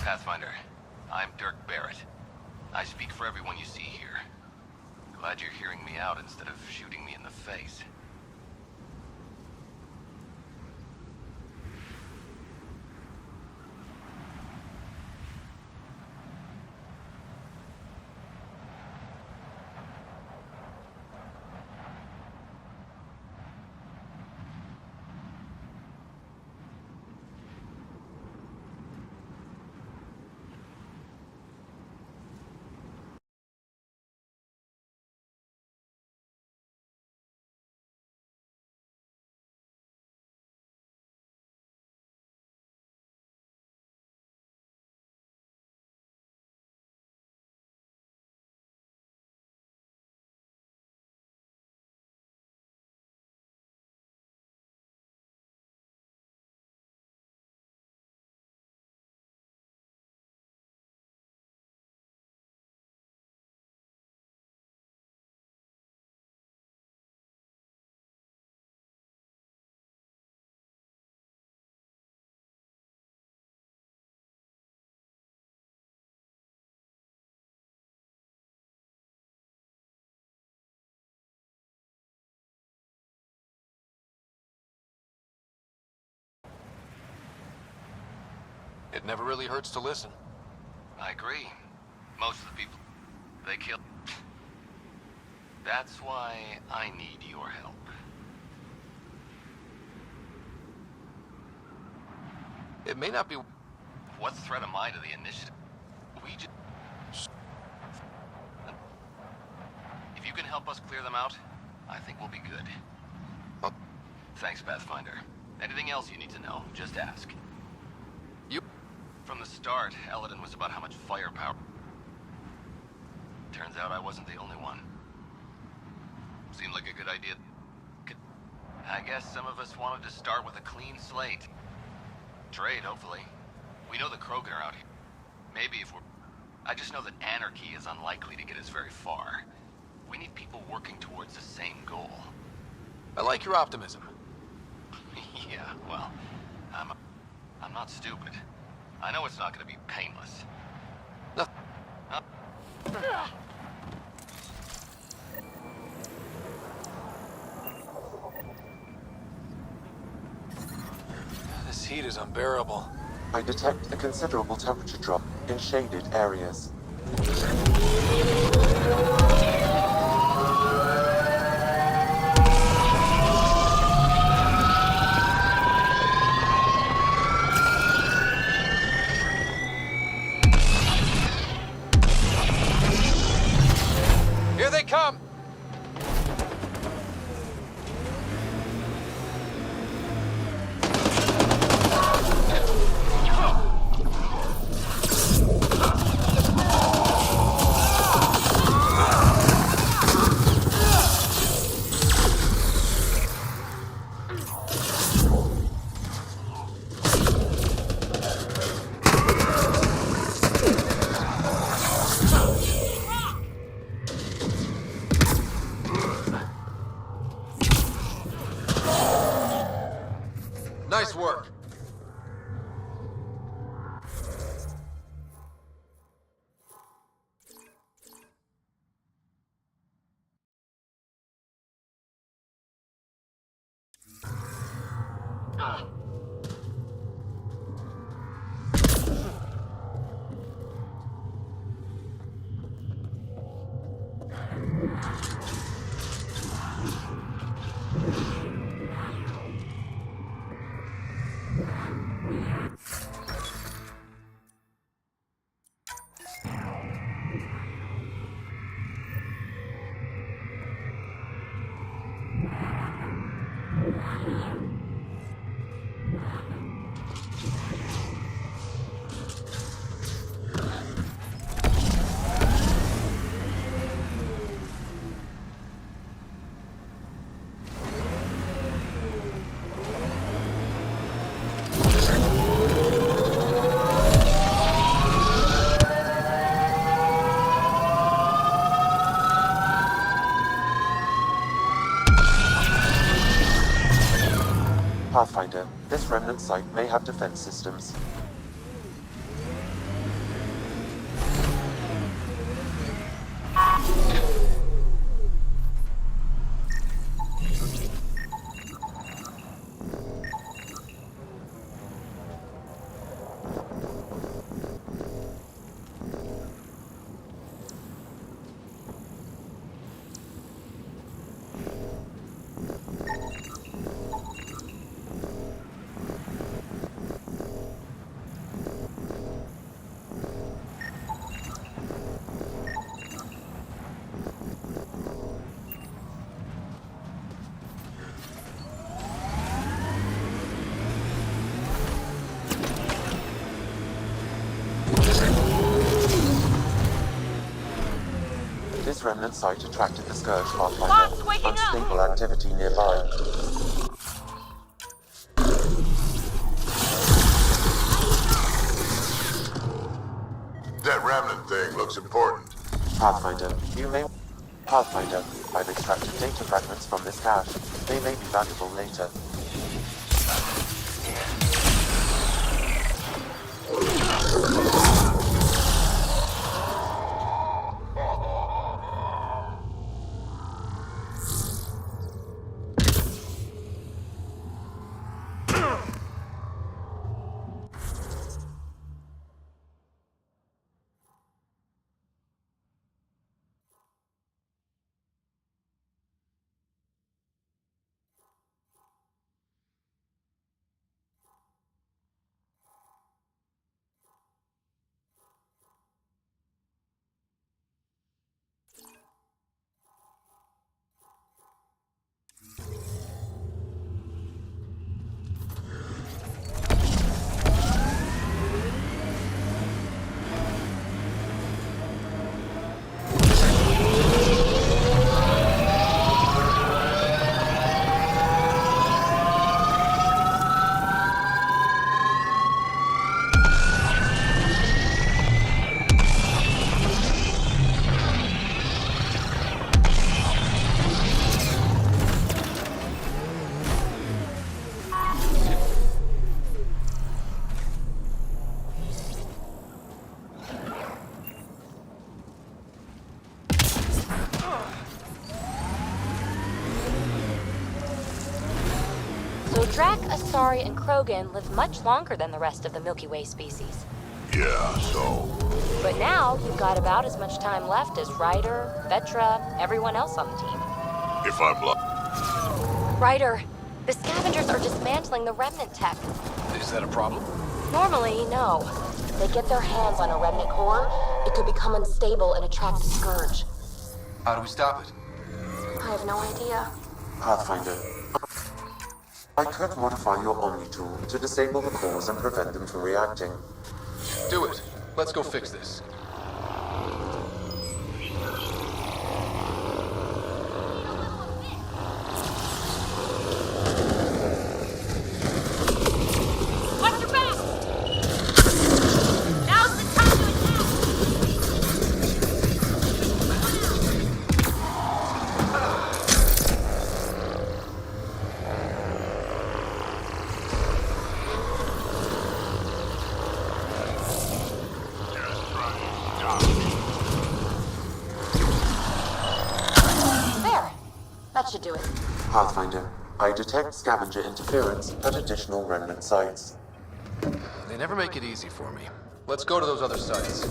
Pathfinder, I'm Dirk Barrett. I speak for everyone you see here. Glad you're hearing me out instead of shooting me in the face. It never really hurts to listen. I agree. Most of the people they kill. That's why I need your help. It may not be... What threat am I to the initiative? We just... If you can help us clear them out, I think we'll be good. Thanks, Pathfinder. Anything else you need to know, just ask. From the start, Eladin was about how much firepower. Turns out I wasn't the only one. Seemed like a good idea. I guess some of us wanted to start with a clean slate. Trade, hopefully. We know the Krogan are out here. Maybe if we're... I just know that anarchy is unlikely to get us very far. We need people working towards the same goal. I like your optimism. Yeah, well, I'm not stupid. I know it's not going to be painless. No. This heat is unbearable. I detect a considerable temperature drop in shaded areas. Here they come! Nice work. This remnant site may have defense systems. This remnant site attracted the Scourge Pathfinder. Unstable activity nearby. That remnant thing looks important. Pathfinder, I've extracted data fragments from this cache. They may be valuable later. Drac, Asari, and Krogan live much longer than the rest of the Milky Way species. Yeah, so... But now, you've got about as much time left as Ryder, Vetra, everyone else on the team. If I'm lucky. Ryder, the scavengers are dismantling the remnant tech. Is that a problem? Normally, no. If they get their hands on a remnant core, it could become unstable and attract the Scourge. How do we stop it? I have no idea. Pathfinder, I could modify your Omni tool to disable the cores and prevent them from reacting. Do it. Let's go fix this. Watch your back! Now's the time to attack! That should do it. Pathfinder, I detect scavenger interference at additional remnant sites. They never make it easy for me. Let's go to those other sites.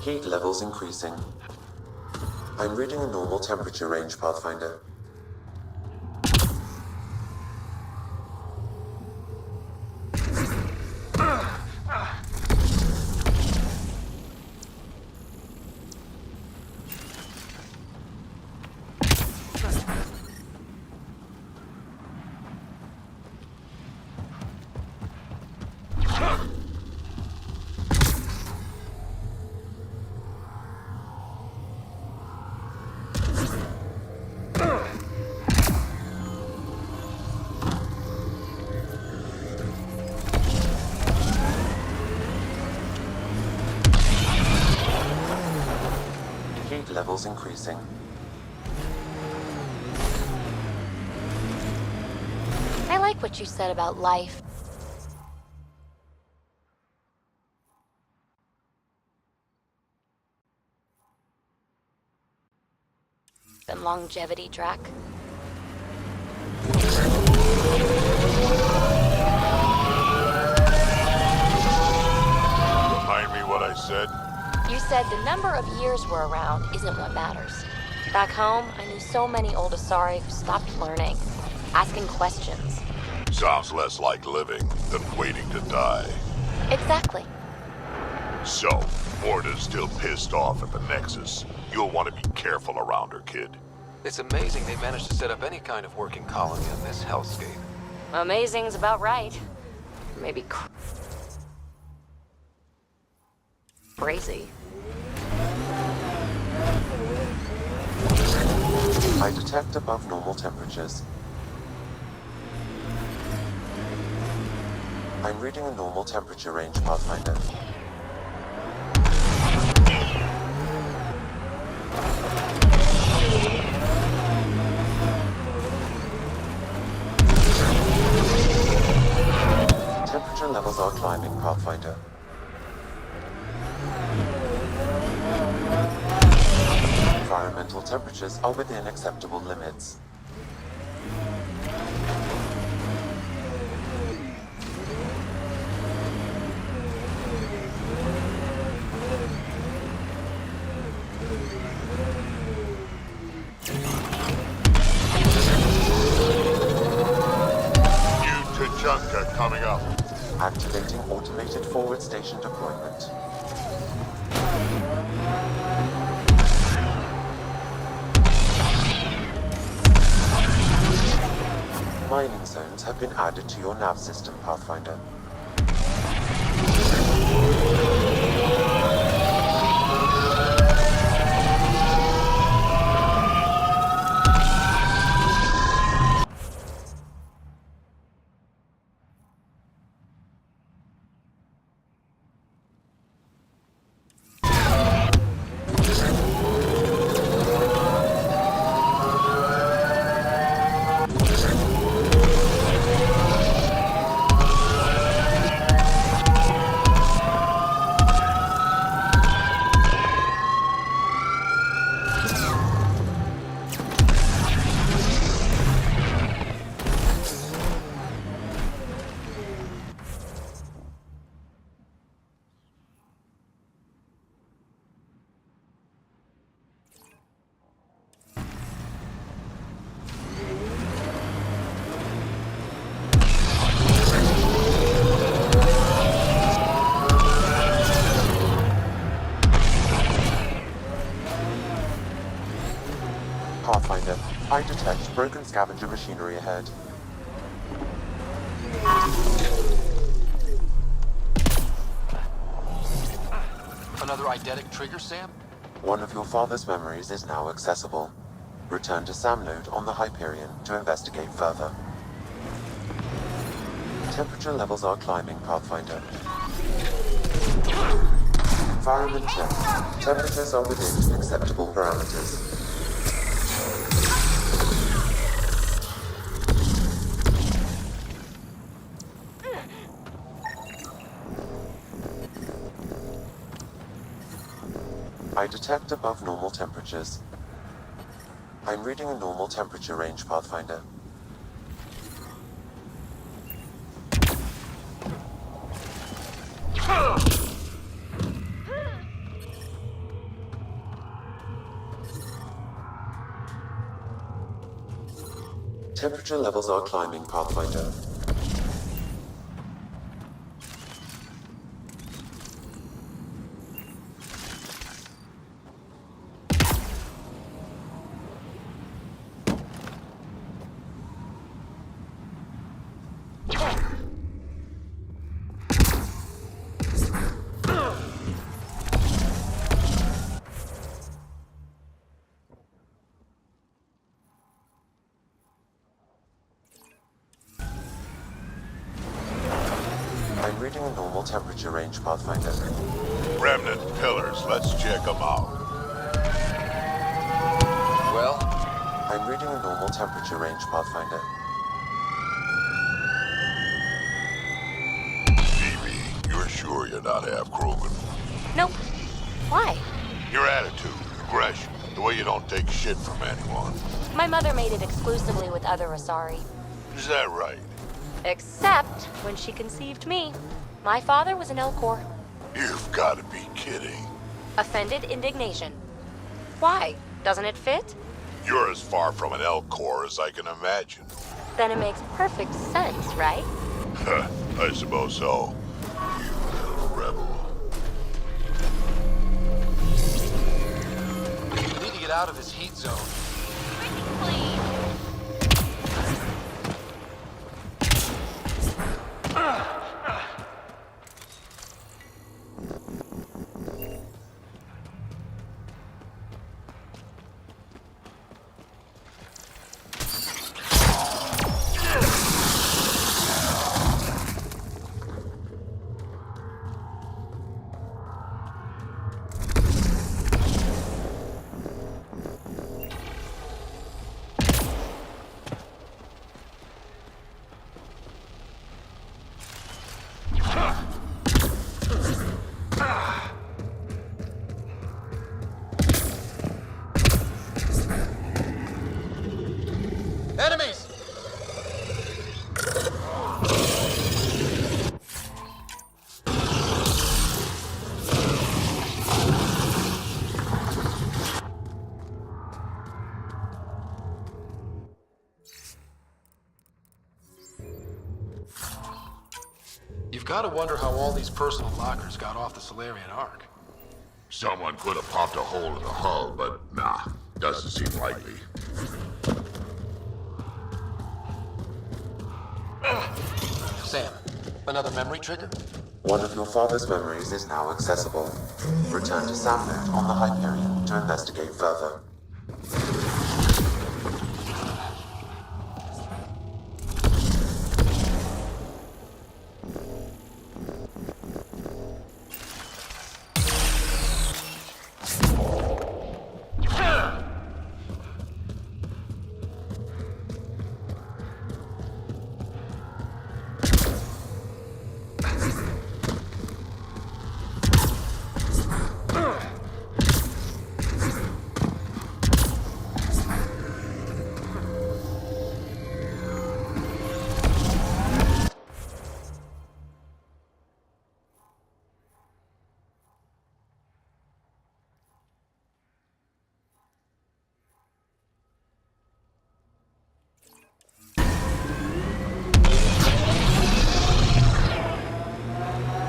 Heat levels increasing. I'm reading a normal temperature range, Pathfinder. Levels increasing. I like what you said about life. And longevity, Drac. Remind me what I said? You said the number of years we're around isn't what matters. Back home, I knew so many old Asari who stopped learning, asking questions. Sounds less like living than waiting to die. Exactly. So, Morta's still pissed off at the Nexus. You'll want to be careful around her, kid. It's amazing they managed to set up any kind of working colony on this hellscape. Amazing's about right. Maybe crazy. I detect above normal temperatures. I'm reading a normal temperature range, Pathfinder. Temperature levels are climbing, Pathfinder. Environmental temperatures are within acceptable limits. New Tachanka coming up. Activating automated forward station deployment. Mining zones have been added to your nav system, Pathfinder. Pathfinder, I detect broken scavenger machinery ahead. Another eidetic trigger, Sam? One of your father's memories is now accessible. Return to Sam node on the Hyperion to investigate further. Temperature levels are climbing, Pathfinder. Environment check. Temperatures are within acceptable parameters. I detect above normal temperatures. I'm reading a normal temperature range, Pathfinder. Temperature levels are climbing, Pathfinder. I'm reading a normal temperature range, Pathfinder. Remnant pillars, let's check them out. Well? I'm reading a normal temperature range, Pathfinder. Phoebe, you're sure you're not half Krogan? Nope. Why? Your attitude, aggression, the way you don't take shit from anyone. My mother made it exclusively with other Asari. Is that right? Except when she conceived me. My father was an Elcor. You've got to be kidding. Offended indignation. Why? Doesn't it fit? You're as far from an Elcor as I can imagine. Then it makes perfect sense, right? I suppose so. You little rebel. We need to get out of this heat zone. Please. Enemies! You've got to wonder how all these personal lockers got off the Solarian Ark. Someone could have popped a hole in the hull, but nah, doesn't seem likely. Sam, another memory trigger? One of your father's memories is now accessible. Return to Samnet on the Hyperion to investigate further.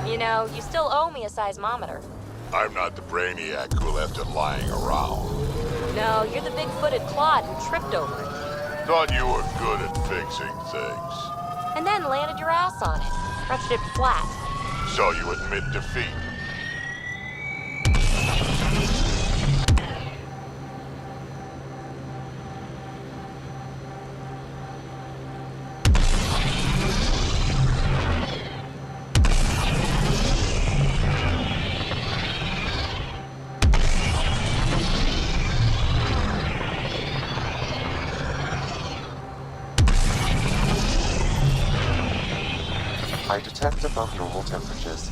You know, you still owe me a seismometer. I'm not the brainiac who left it lying around. No, you're the big-footed clod who tripped over it. Thought you were good at fixing things. And then landed your ass on it. Crushed it flat. So you admit defeat. I detect above normal temperatures.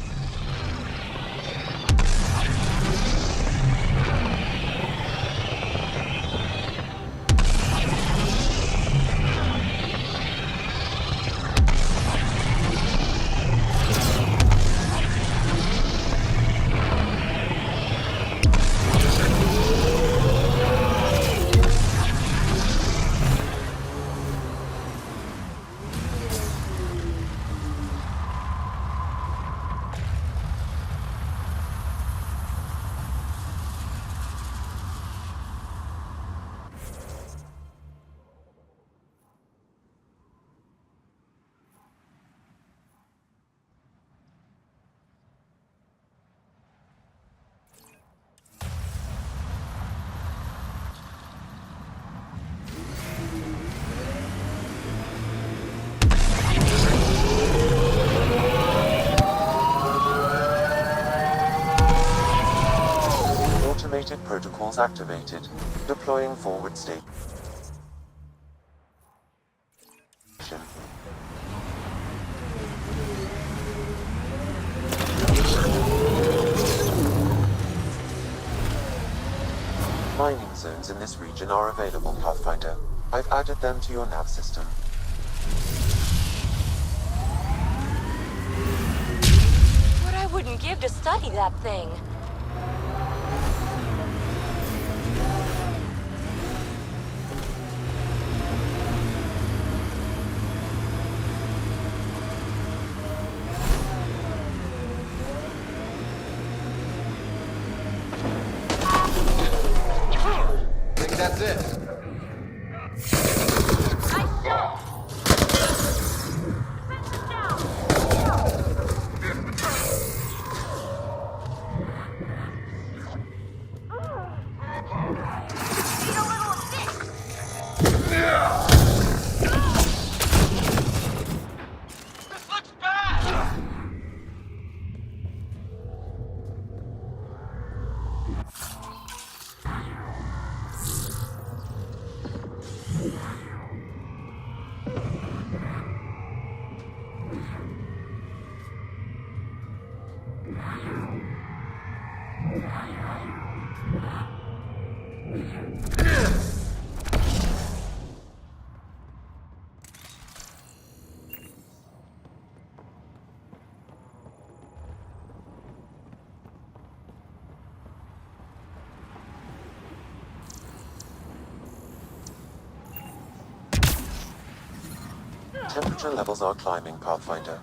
Automated protocols activated. Deploying forward station. Mining zones in this region are available, Pathfinder. I've added them to your nav system. What I wouldn't give to study that thing. That's it. Temperature levels are climbing, Pathfinder.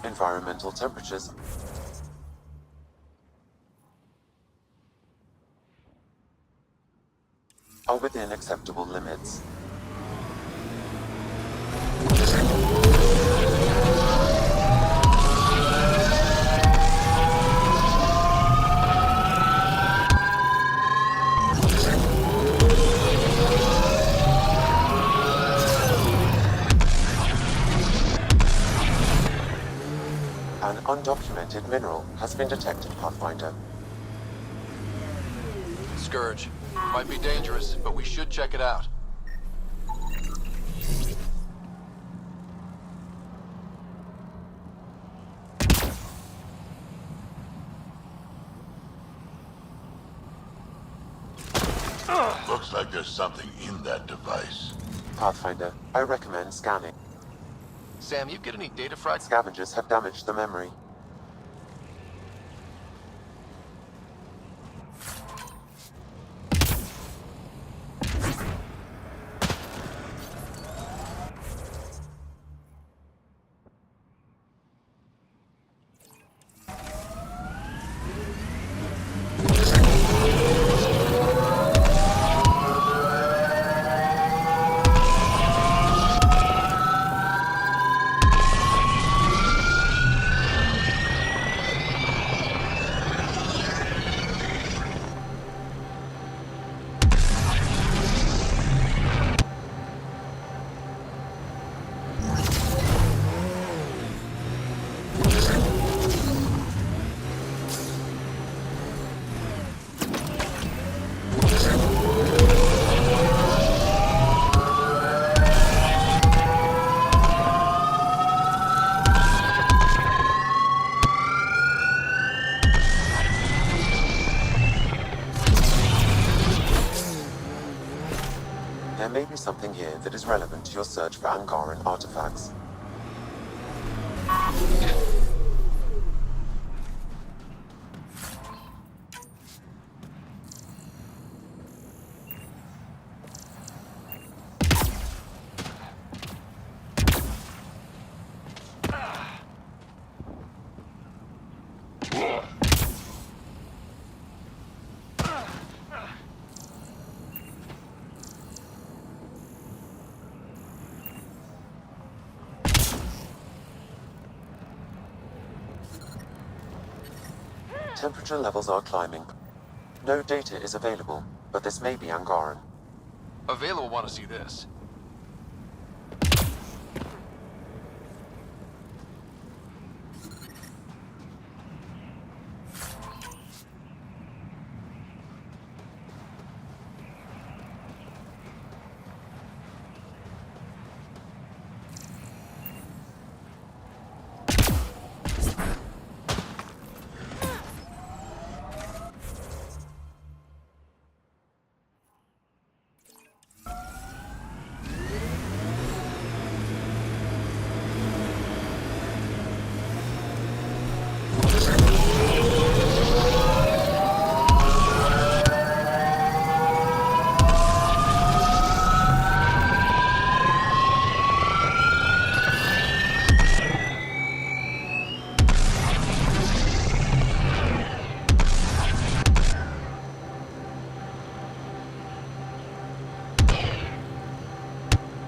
Environmental temperatures are within acceptable limits. An undocumented mineral has been detected, Pathfinder. Scourge. Might be dangerous, but we should check it out. Looks like there's something in that device. Pathfinder, I recommend scanning. Sam, you get any data fragments? Scavengers have damaged the memory. There may be something here that is relevant to your search for Angaran artifacts. Temperature levels are climbing. No data is available, but this may be Angaran. Avela will want to see this.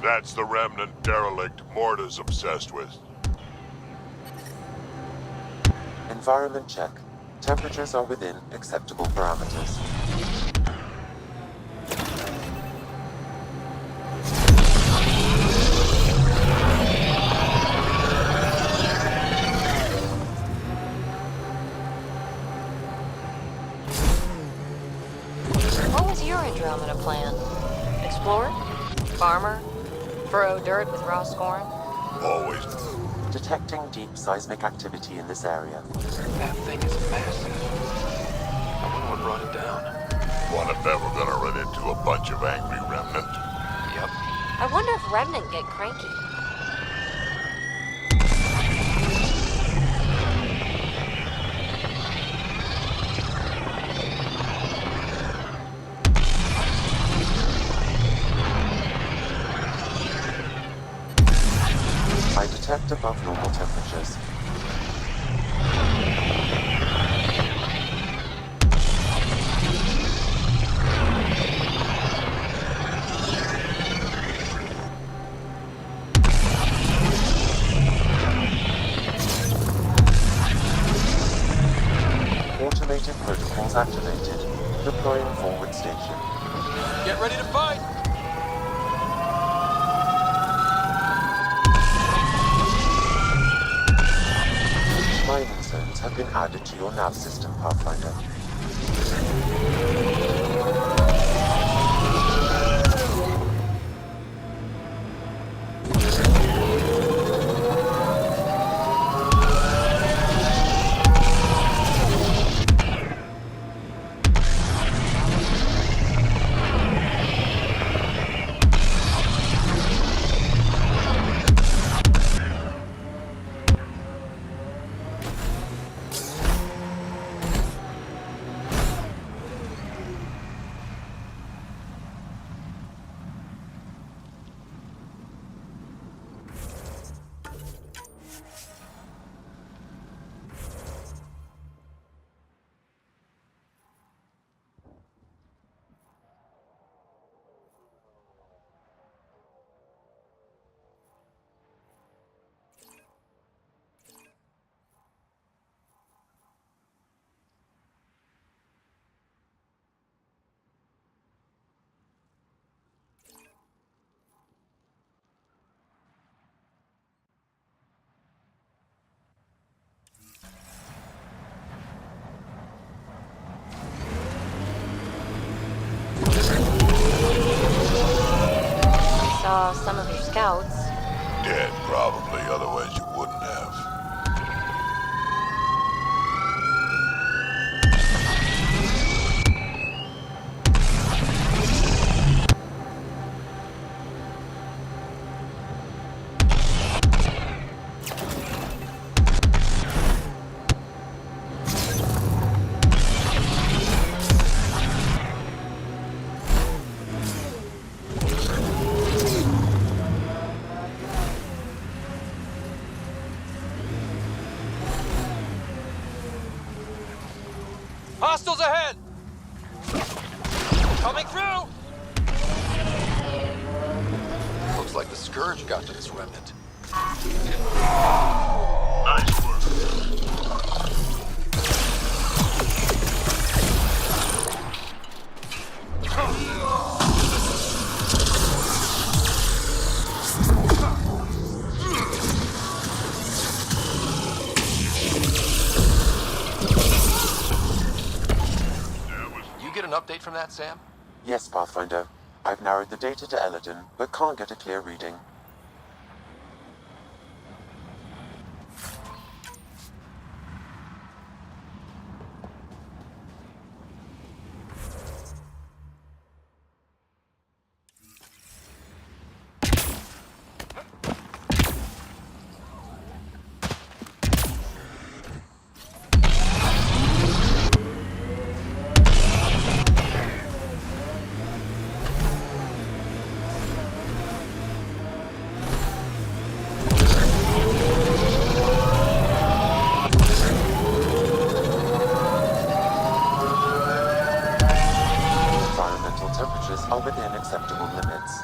That's the remnant derelict Morta's obsessed with. Environment check. Temperatures are within acceptable parameters. What was your Andromeda plan? Explorer? Farmer? Furrow dirt with raw scorn? Always. Detecting deep seismic activity in this area. That thing is massive. I wonder what brought it down. What if ever gonna run into a bunch of angry remnant? Yep. I wonder if Remnant get cranky. I detect above normal temperatures. Automated protocols activated. Deploying forward station. Get ready to fight! Mining zones have been added to your nav system, Pathfinder. Saw some of your scouts. Dead, probably, otherwise you wouldn't have. Hostiles ahead! Coming through! Looks like the Scourge got to this remnant. Nice work. You get an update from that, Sam? Yes, Pathfinder. I've narrowed the data to Eladin, but can't get a clear reading. Are within acceptable limits.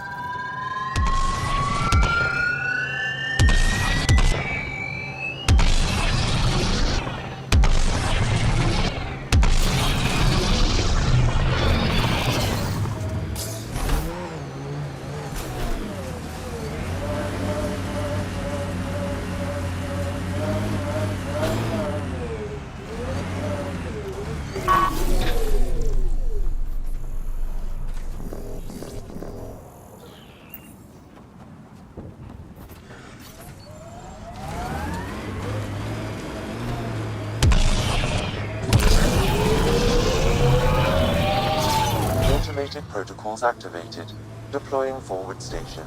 Automated protocols activated. Deploying forward station.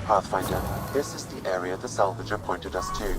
Pathfinder, this is the area the salvager pointed us to.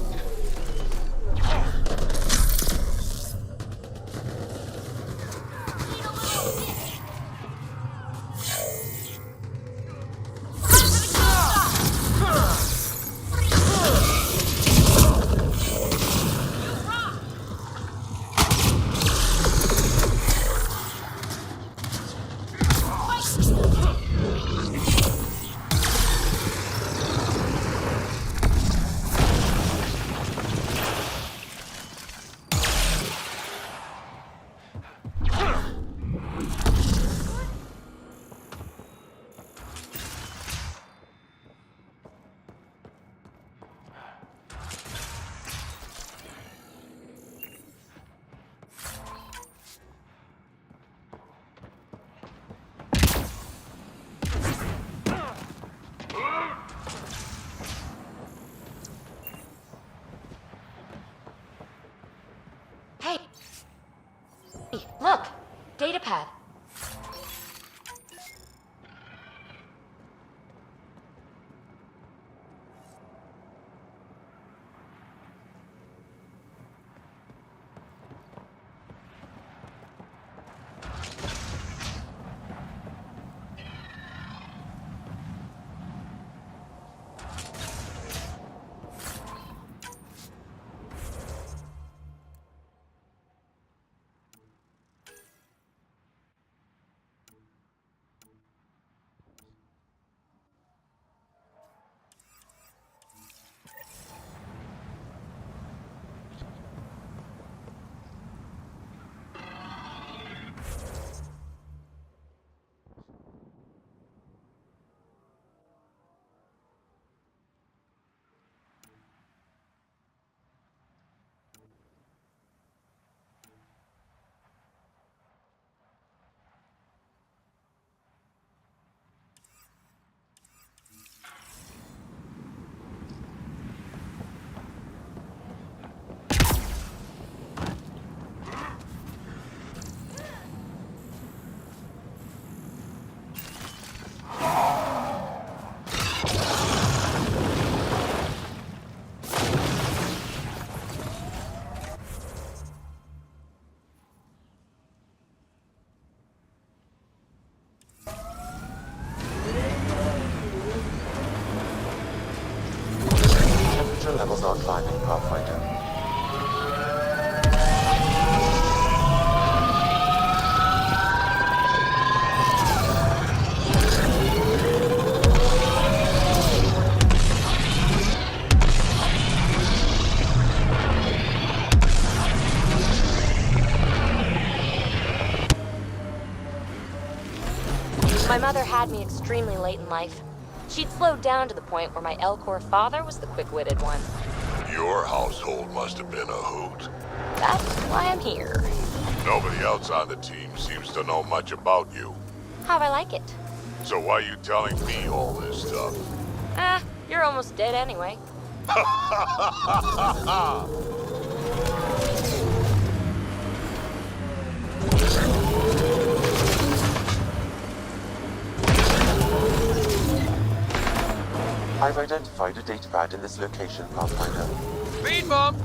climbing, Pathfinder. My mother had me extremely late in life. She'd slowed down to the point where my Elcor father was the quick-witted one. Your household must have been a hoot. That's why I'm here. Nobody else on the team seems to know much about you. How I like it. So why are you telling me all this stuff? Ah, you're almost dead anyway. I've identified a datapad in this location, Pathfinder. Speed bump!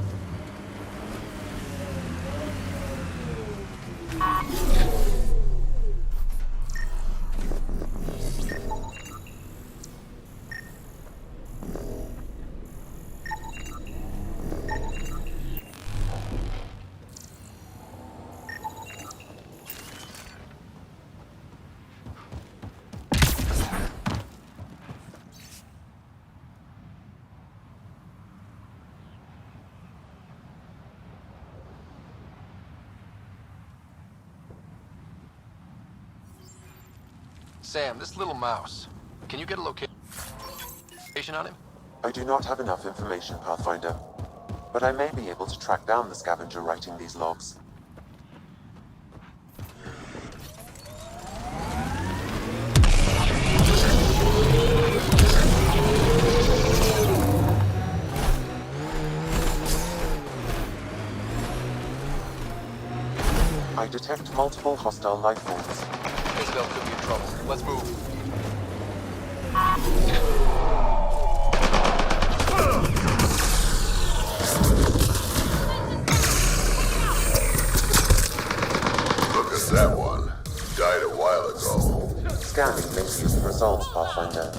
Sam, this little mouse. Can you get a location on him? I do not have enough information, Pathfinder, but I may be able to track down the scavenger writing these logs. I detect multiple hostile life forms. Isabel could be in trouble. Let's move. Look at that one. Died a while ago. Scanning makes use of results, Pathfinder.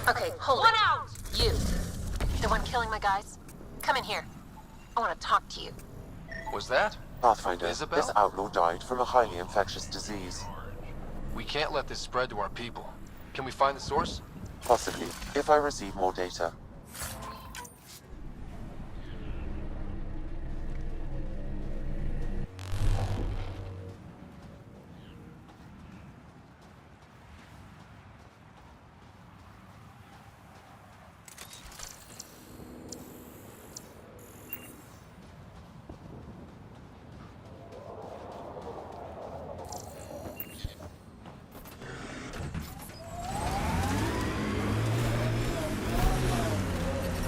Okay, hold One it. out! You. The one killing my guys? Come in here. I want to talk to you. Was that? Pathfinder, Isabel? this outlaw died from a highly infectious disease. We can't let this spread to our people. Can we find the source? Possibly, if I receive more data.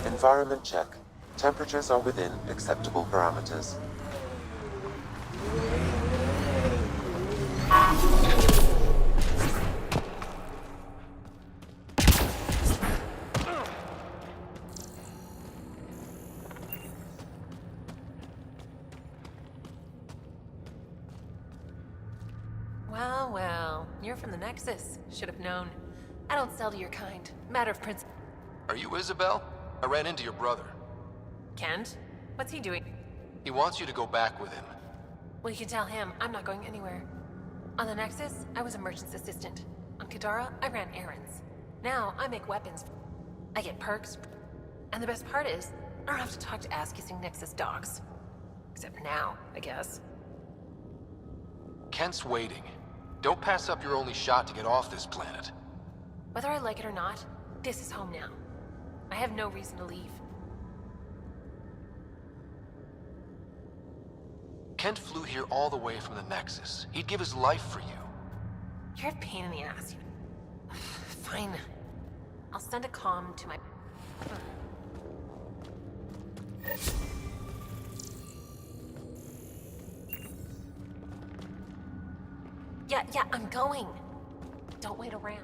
Environment check. Temperatures are within acceptable parameters. Well, well. You're from the Nexus. Should have known. I don't sell to your kind. Matter of principle. Are you Isabel? I ran into your brother. Kent? What's he doing? He wants you to go back with him. Well, you can tell him I'm not going anywhere. On the Nexus, I was a merchant's assistant. On Kadara, I ran errands. Now, I make weapons. I get perks. And the best part is, I don't have to talk to ass-kissing Nexus dogs. Except now, I guess. Kent's waiting. Don't pass up your only shot to get off this planet. Whether I like it or not, this is home now. I have no reason to leave. Kent flew here all the way from the Nexus. He'd give his life for you. You're a pain in the ass. Fine. I'll send a comm to my... Yeah, I'm going. Don't wait around.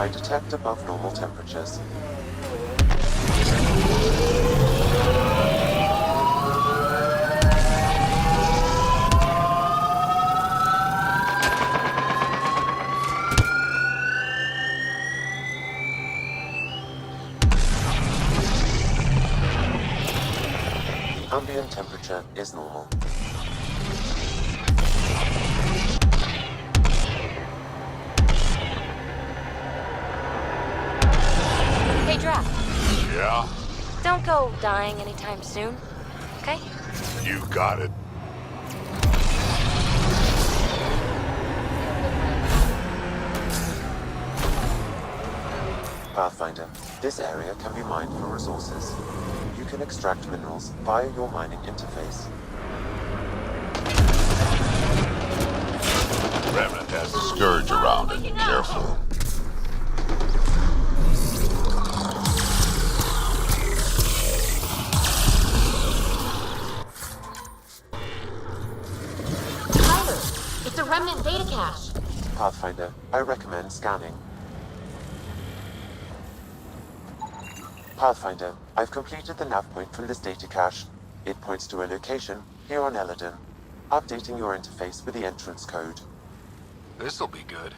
I detect above normal temperatures. Ambient temperature is normal. Hey, Draft. Yeah? Don't go dying anytime soon, okay? You got it. Pathfinder, this area can be mined for resources. You can extract minerals via your mining interface. Remnant has a scourge around it. Careful. Tyler, it's a remnant data cache. Pathfinder, I recommend scanning. Pathfinder, I've completed the nav point from this data cache. It points to a location here on Eladon. Updating your interface with the entrance code. This'll be good.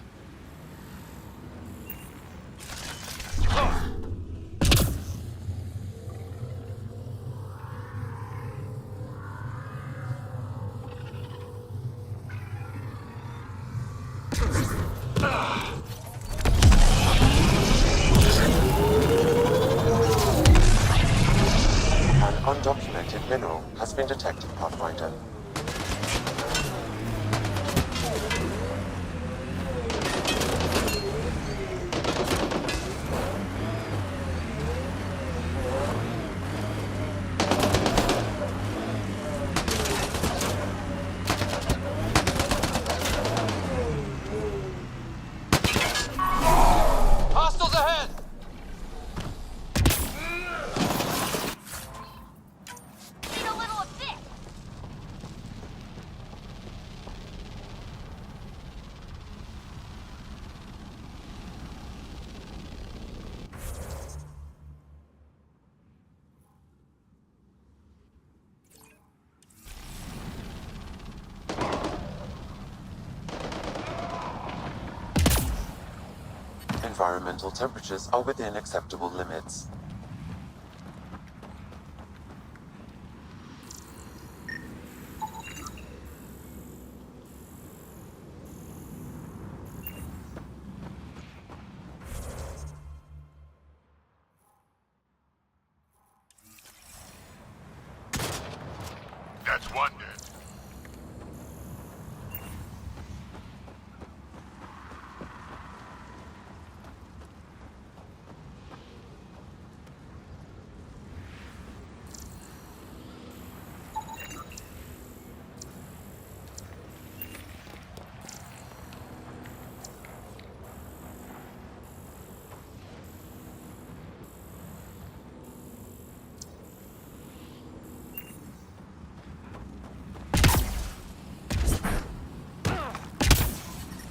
An undocumented mineral has been detected, Pathfinder. Hostiles ahead! Need a little assist. Environmental temperatures are within acceptable limits. That's one dead.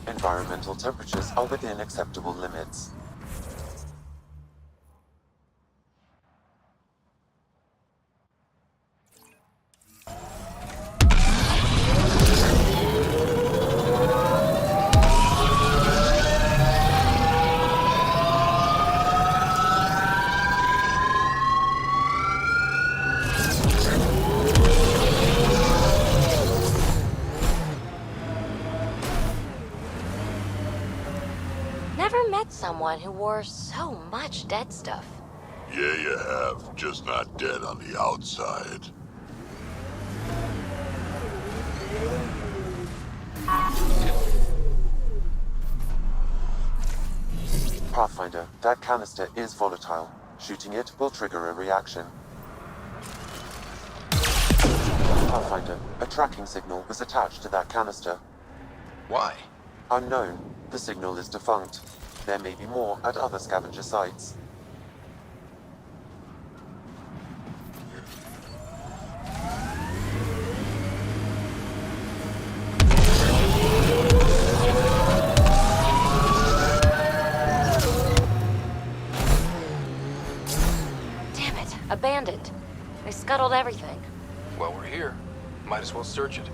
Environmental temperatures are within acceptable limits. Never met someone who wore so much dead stuff. Yeah, you have. Just not dead on the outside. Pathfinder, that canister is volatile. Shooting it will trigger a reaction. Pathfinder, a tracking signal was attached to that canister. Why? Unknown. The signal is defunct. There may be more at other scavenger sites. scuttled everything. Well, we're here. Might as well search it.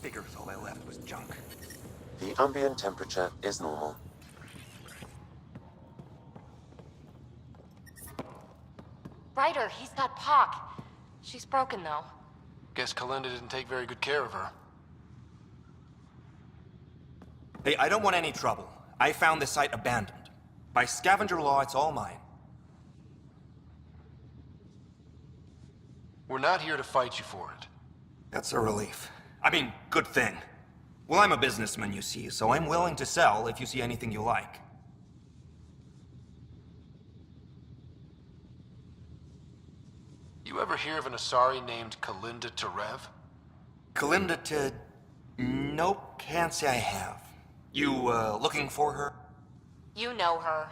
Figures all I left was junk. The ambient temperature is normal. Ryder, he's got Pock. She's broken, though. Guess Kalinda didn't take very good care of her. Hey, I don't want any trouble. I found this site abandoned. By scavenger law, it's all mine. We're not here to fight you for it. That's a relief. I mean, good thing. Well, I'm a businessman, you see, so I'm willing to sell if you see anything you like. You ever hear of an Asari named Kalinda Terev? Kalinda to... Nope, can't say I have. You, looking for her? You know her.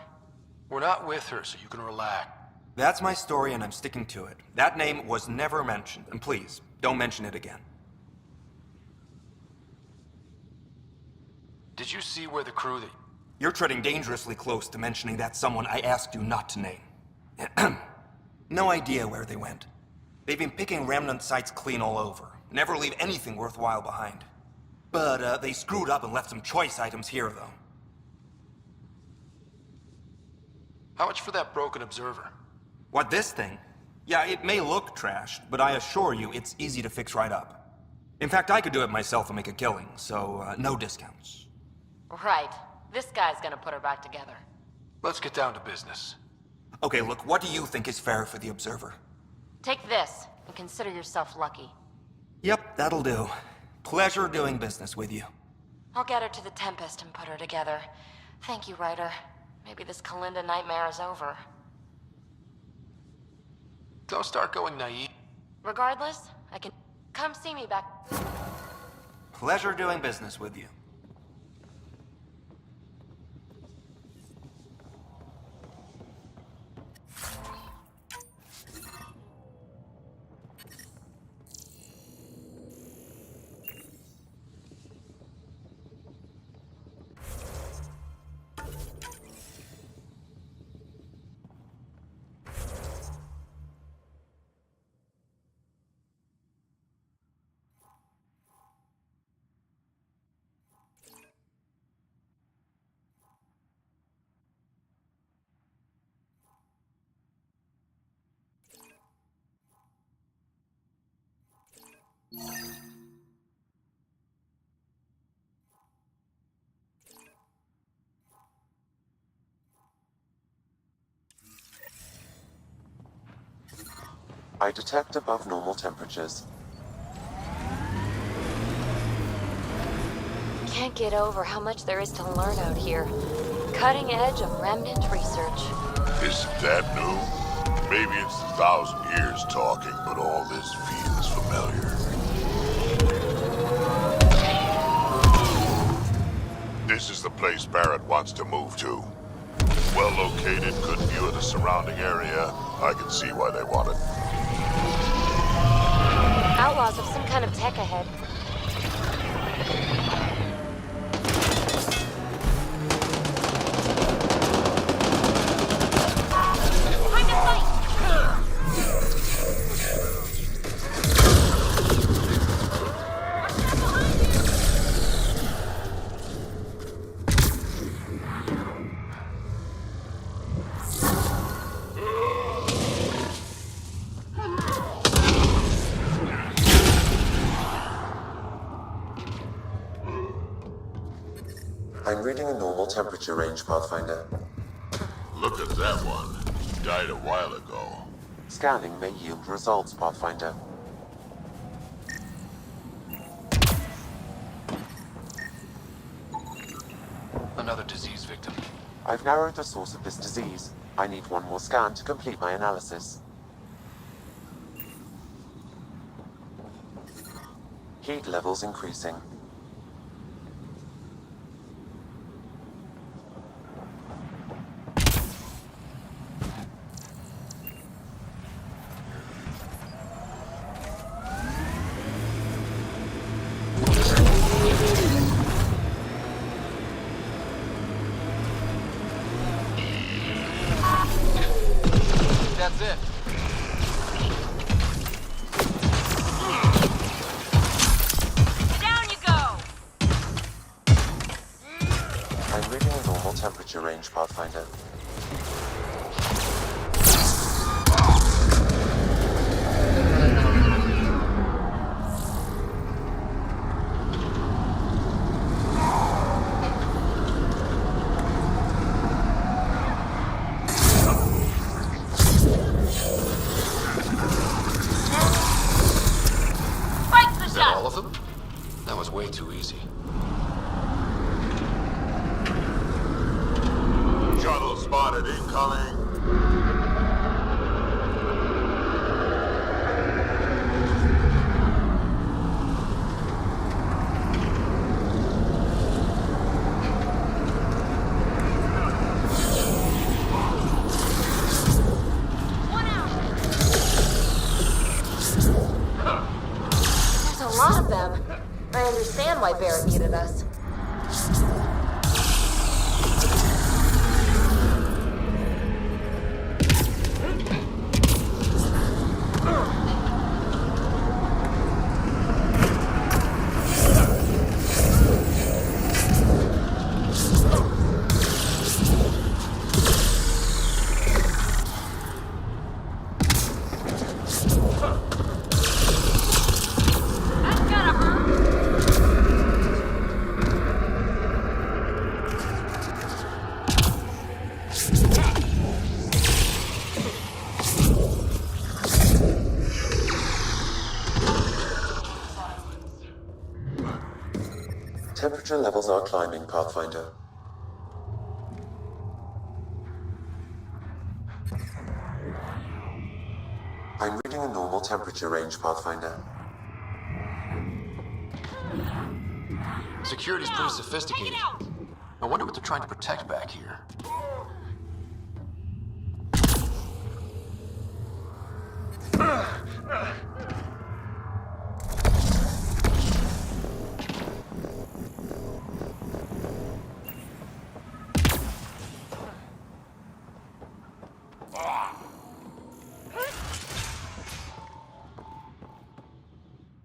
We're not with her, so you can relax. That's my story, and I'm sticking to it. That name was never mentioned, and please, don't mention it again. Did you see where the crew that... You're treading dangerously close to mentioning that someone I asked you not to name. No idea where they went. They've been picking remnant sites clean all over. Never leave anything worthwhile behind. But, they screwed up and left some choice items here, though. How much for that broken observer? What, this thing? Yeah, it may look trashed, but I assure you it's easy to fix right up. In fact, I could do it myself and make a killing, so, no discounts. Right. This guy's gonna put her back together. Let's get down to business. Okay, look, what do you think is fair for the observer? Take this, and consider yourself lucky. Yep, that'll do. Pleasure doing business with you. I'll get her to the Tempest and put her together. Thank you, Ryder. Maybe this Kalinda nightmare is over. Don't start going naive. Regardless, I can... Come see me back... Pleasure doing business with you. I detect above normal temperatures. Can't get over how much there is to learn out here. Cutting edge of remnant research. Isn't that new? Maybe it's 1,000 years talking, but all this feels familiar. This is the place Barrett wants to move to. Well located, good view of the surrounding area. I can see why they want it. Outlaws have some kind of tech ahead. I'm reading a normal temperature range, Pathfinder. Look at that one. Died a while ago. Scanning may yield results, Pathfinder. Another disease victim. I've narrowed the source of this disease. I need one more scan to complete my analysis. Heat levels increasing. is it. Down you go! I'm reading a normal temperature range, Pathfinder. Is that all of them? That was way too easy. Shuttle spotted incoming. There's a lot of them. I understand why Barrett needed us. Temperature levels are climbing, Pathfinder. I'm reading a normal temperature range, Pathfinder. Security's pretty sophisticated. I wonder what they're trying to protect back here.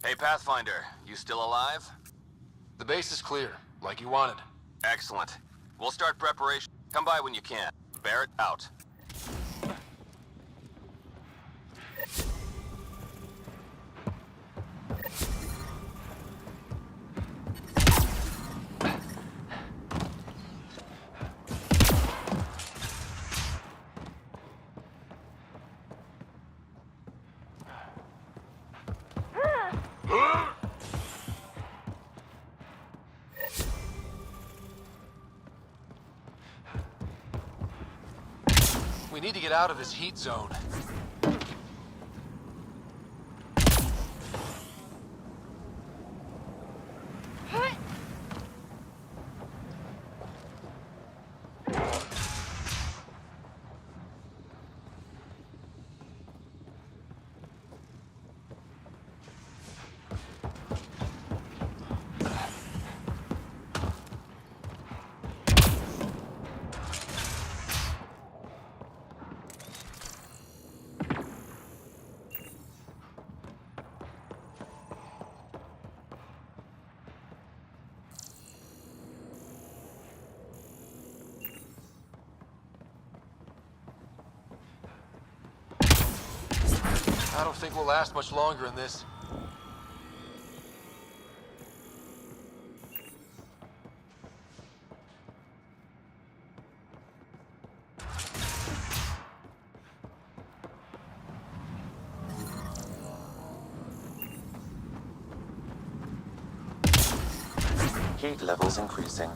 Hey, Pathfinder, you still alive? The base is clear, like you wanted. Excellent. We'll start preparation. Come by when you can. Barrett, out. We need to get out of this heat zone. I don't think we'll last much longer in this. Heat levels increasing.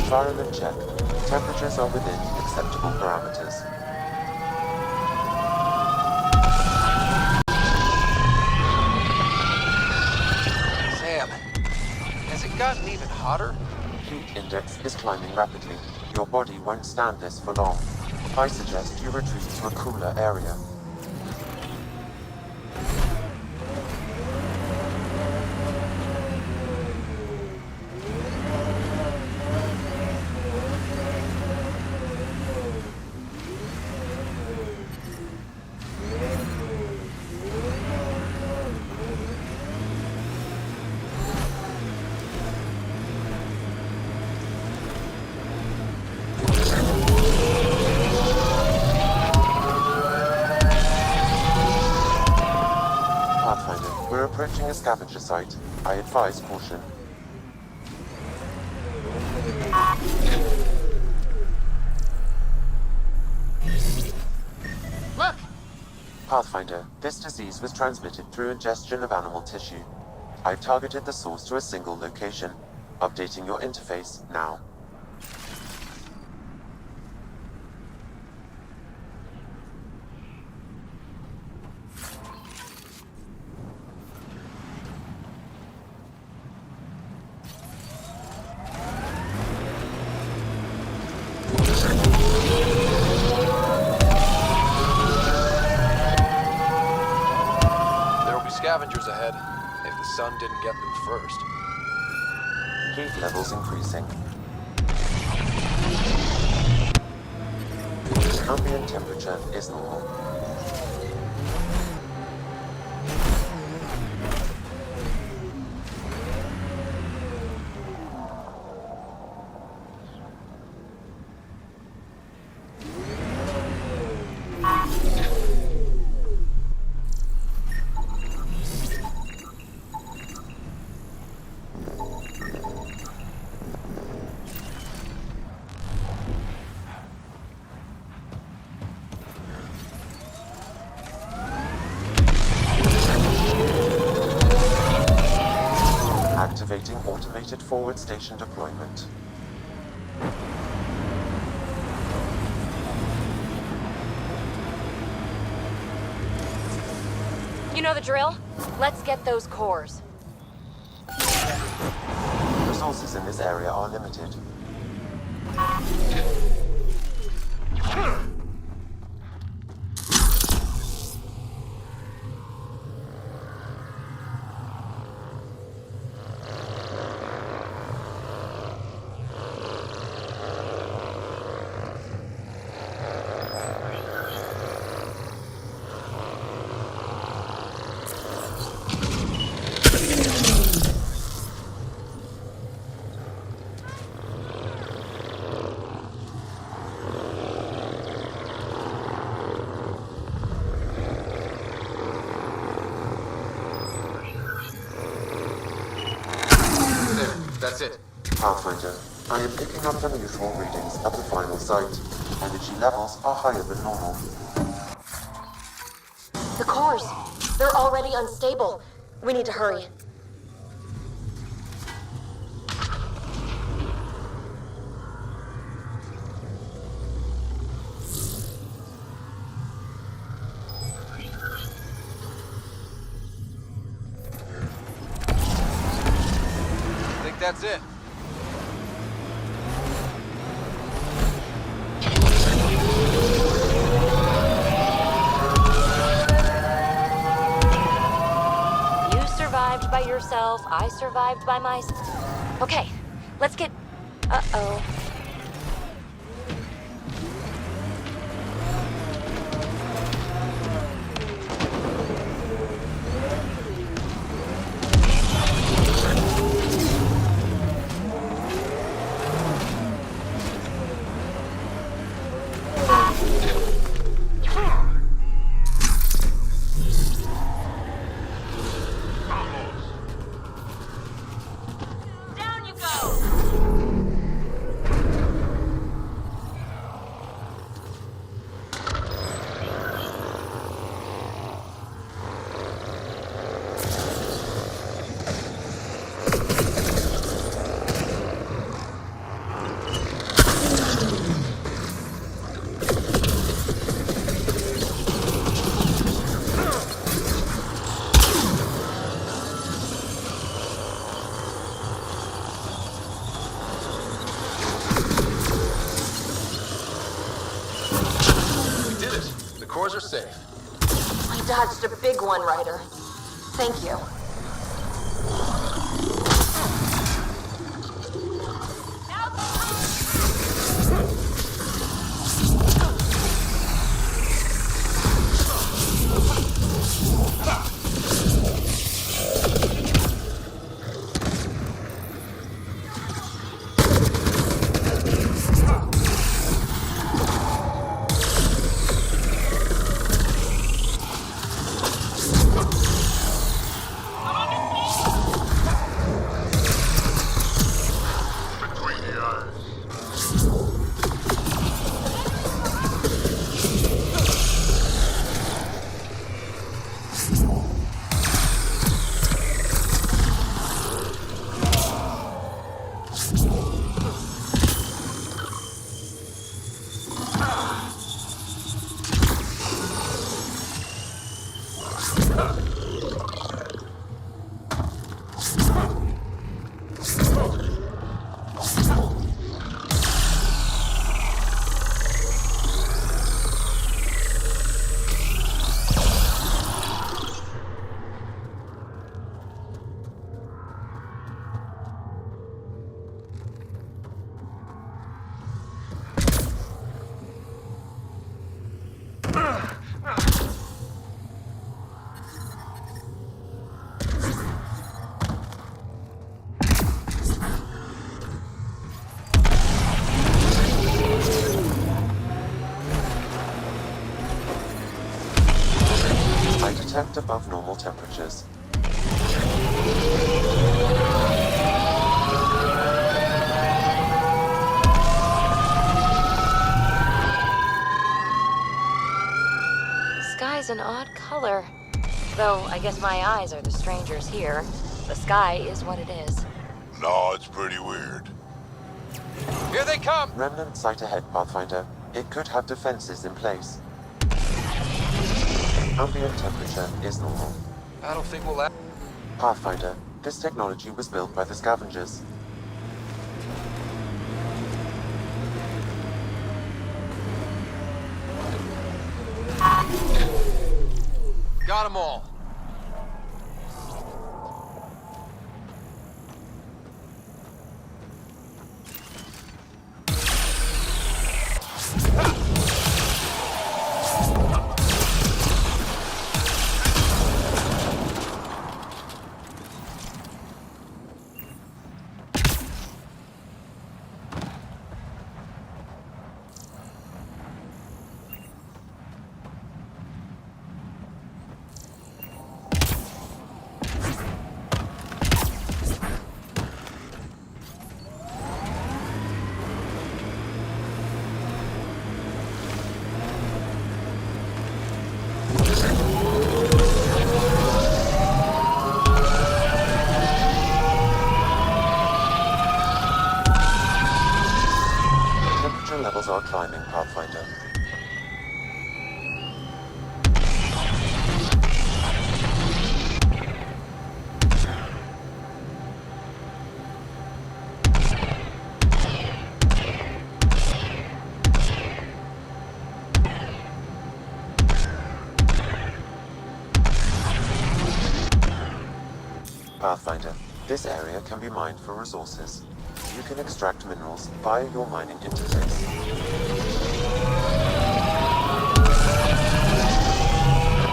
Environment check. Temperatures are within acceptable parameters. hotter? Heat index is climbing rapidly. Your body won't stand this for long. I suggest you retreat to a cooler area. We're approaching a scavenger site. I advise caution. Look! Pathfinder, this disease was transmitted through ingestion of animal tissue. I've targeted the source to a single location. Updating your interface now. Scavengers ahead, if the sun didn't get them first. Heat levels increasing. Ambient temperature is normal. Activating automated forward station deployment. You know the drill? Let's get those cores. Resources in this area are limited. That's it. Pathfinder, I am picking up unusual readings at the final site. Energy levels are higher than normal. The cores! They're already unstable. We need to hurry. That's it. You survived by yourself, I survived by myself. Okay, let's get... Uh-oh. safe. We dodged a big one, Ryder. Thank you. Above normal temperatures. Sky's an odd color. Though, I guess my eyes are the strangers here. The sky is what it is. No, it's pretty weird. Here they come! Remnant sight ahead, Pathfinder. It could have defenses in place. Ambient temperature is normal. I don't think we'll... Pathfinder, this technology was built by the scavengers. Got them all. Levels are climbing, Pathfinder. Pathfinder, this area can be mined for resources. You can extract minerals via your mining interface.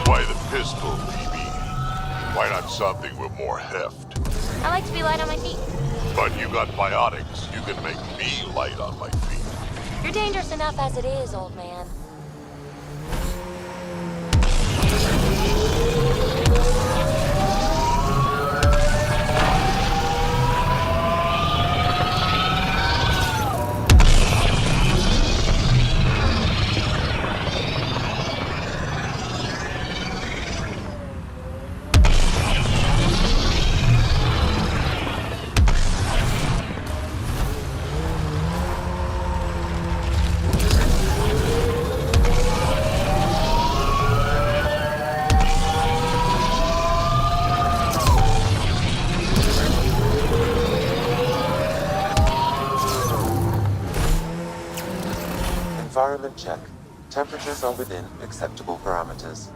Why the pistol, PB? Why not something with more heft? I like to be light on my feet. But you got biotics. You can make me light on my feet. You're dangerous enough as it is, old man. Environment check. Temperatures are within acceptable parameters.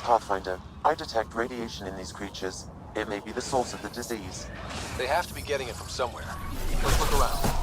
Pathfinder, I detect radiation in these creatures. It may be the source of the disease. They have to be getting it from somewhere. Let's look around.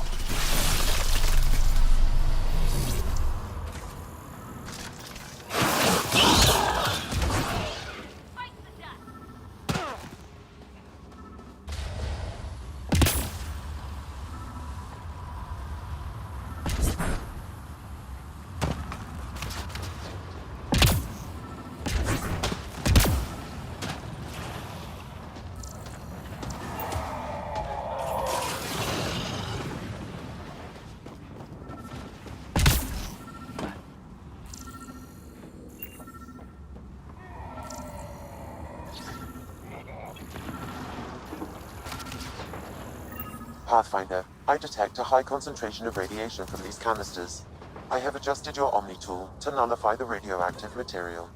Pathfinder, I detect a high concentration of radiation from these canisters. I have adjusted your Omni tool to nullify the radioactive material.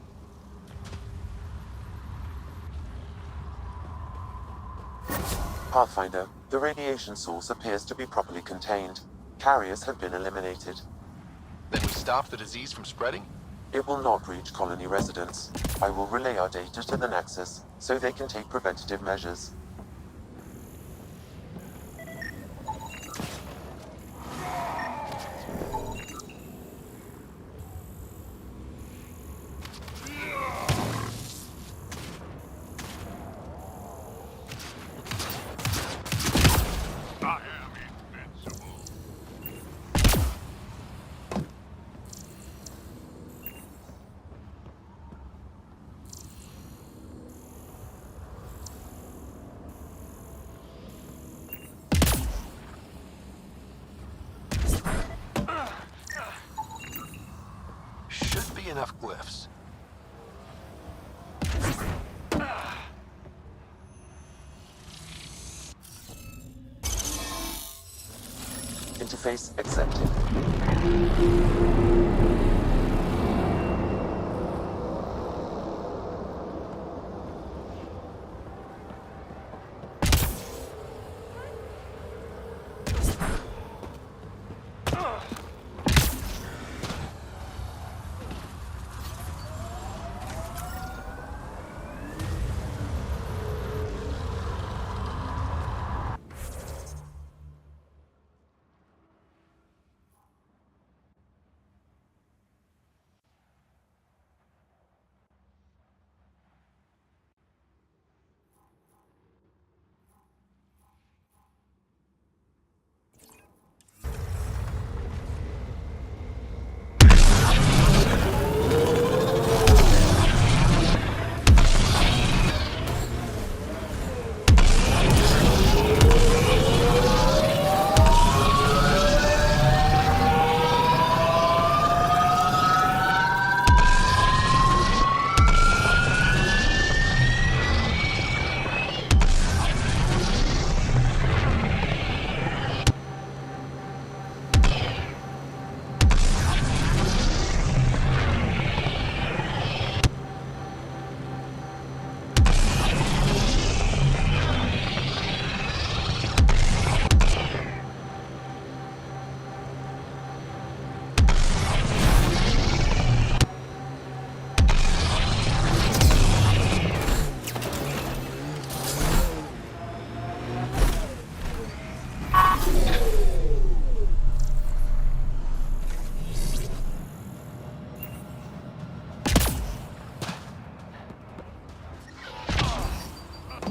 Pathfinder, the radiation source appears to be properly contained. Carriers have been eliminated. Then we stop the disease from spreading? It will not reach colony residents. I will relay our data to the Nexus, so they can take preventative measures. Enough glyphs. Interface accepted.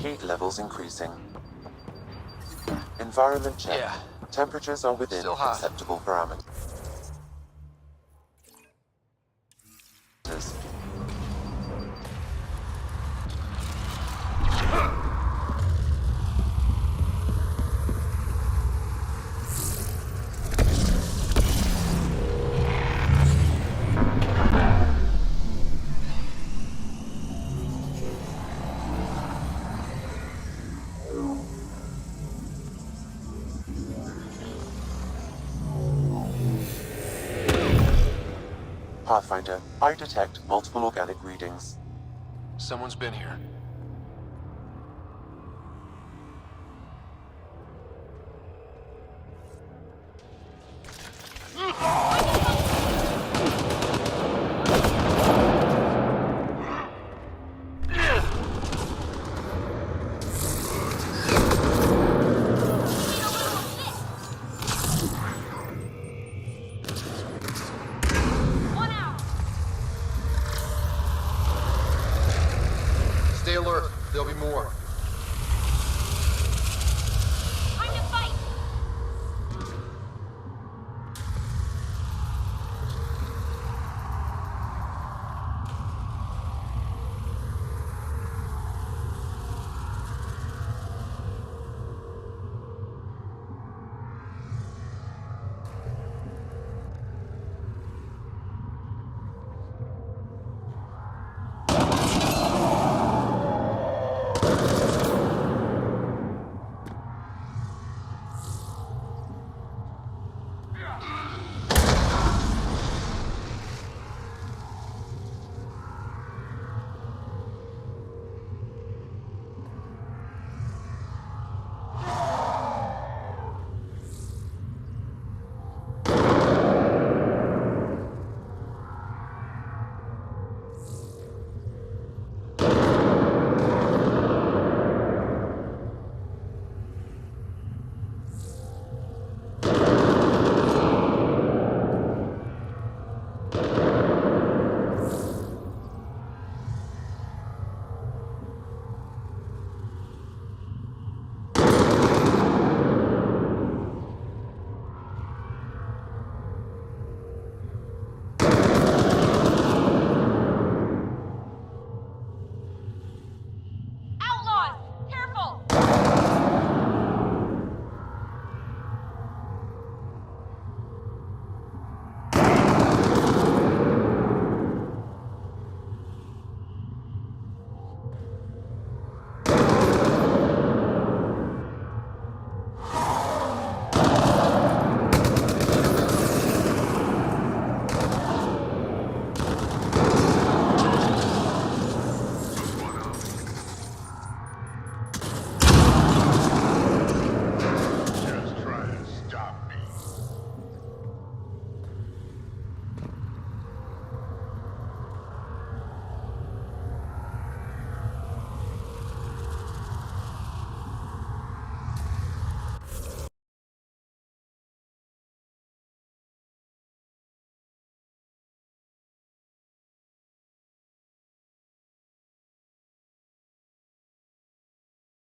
Heat levels increasing. Environment check. Yeah. Temperatures are within Still hot. acceptable parameters. Pathfinder, I detect multiple organic readings. Someone's been here. Stay alert. There'll be more.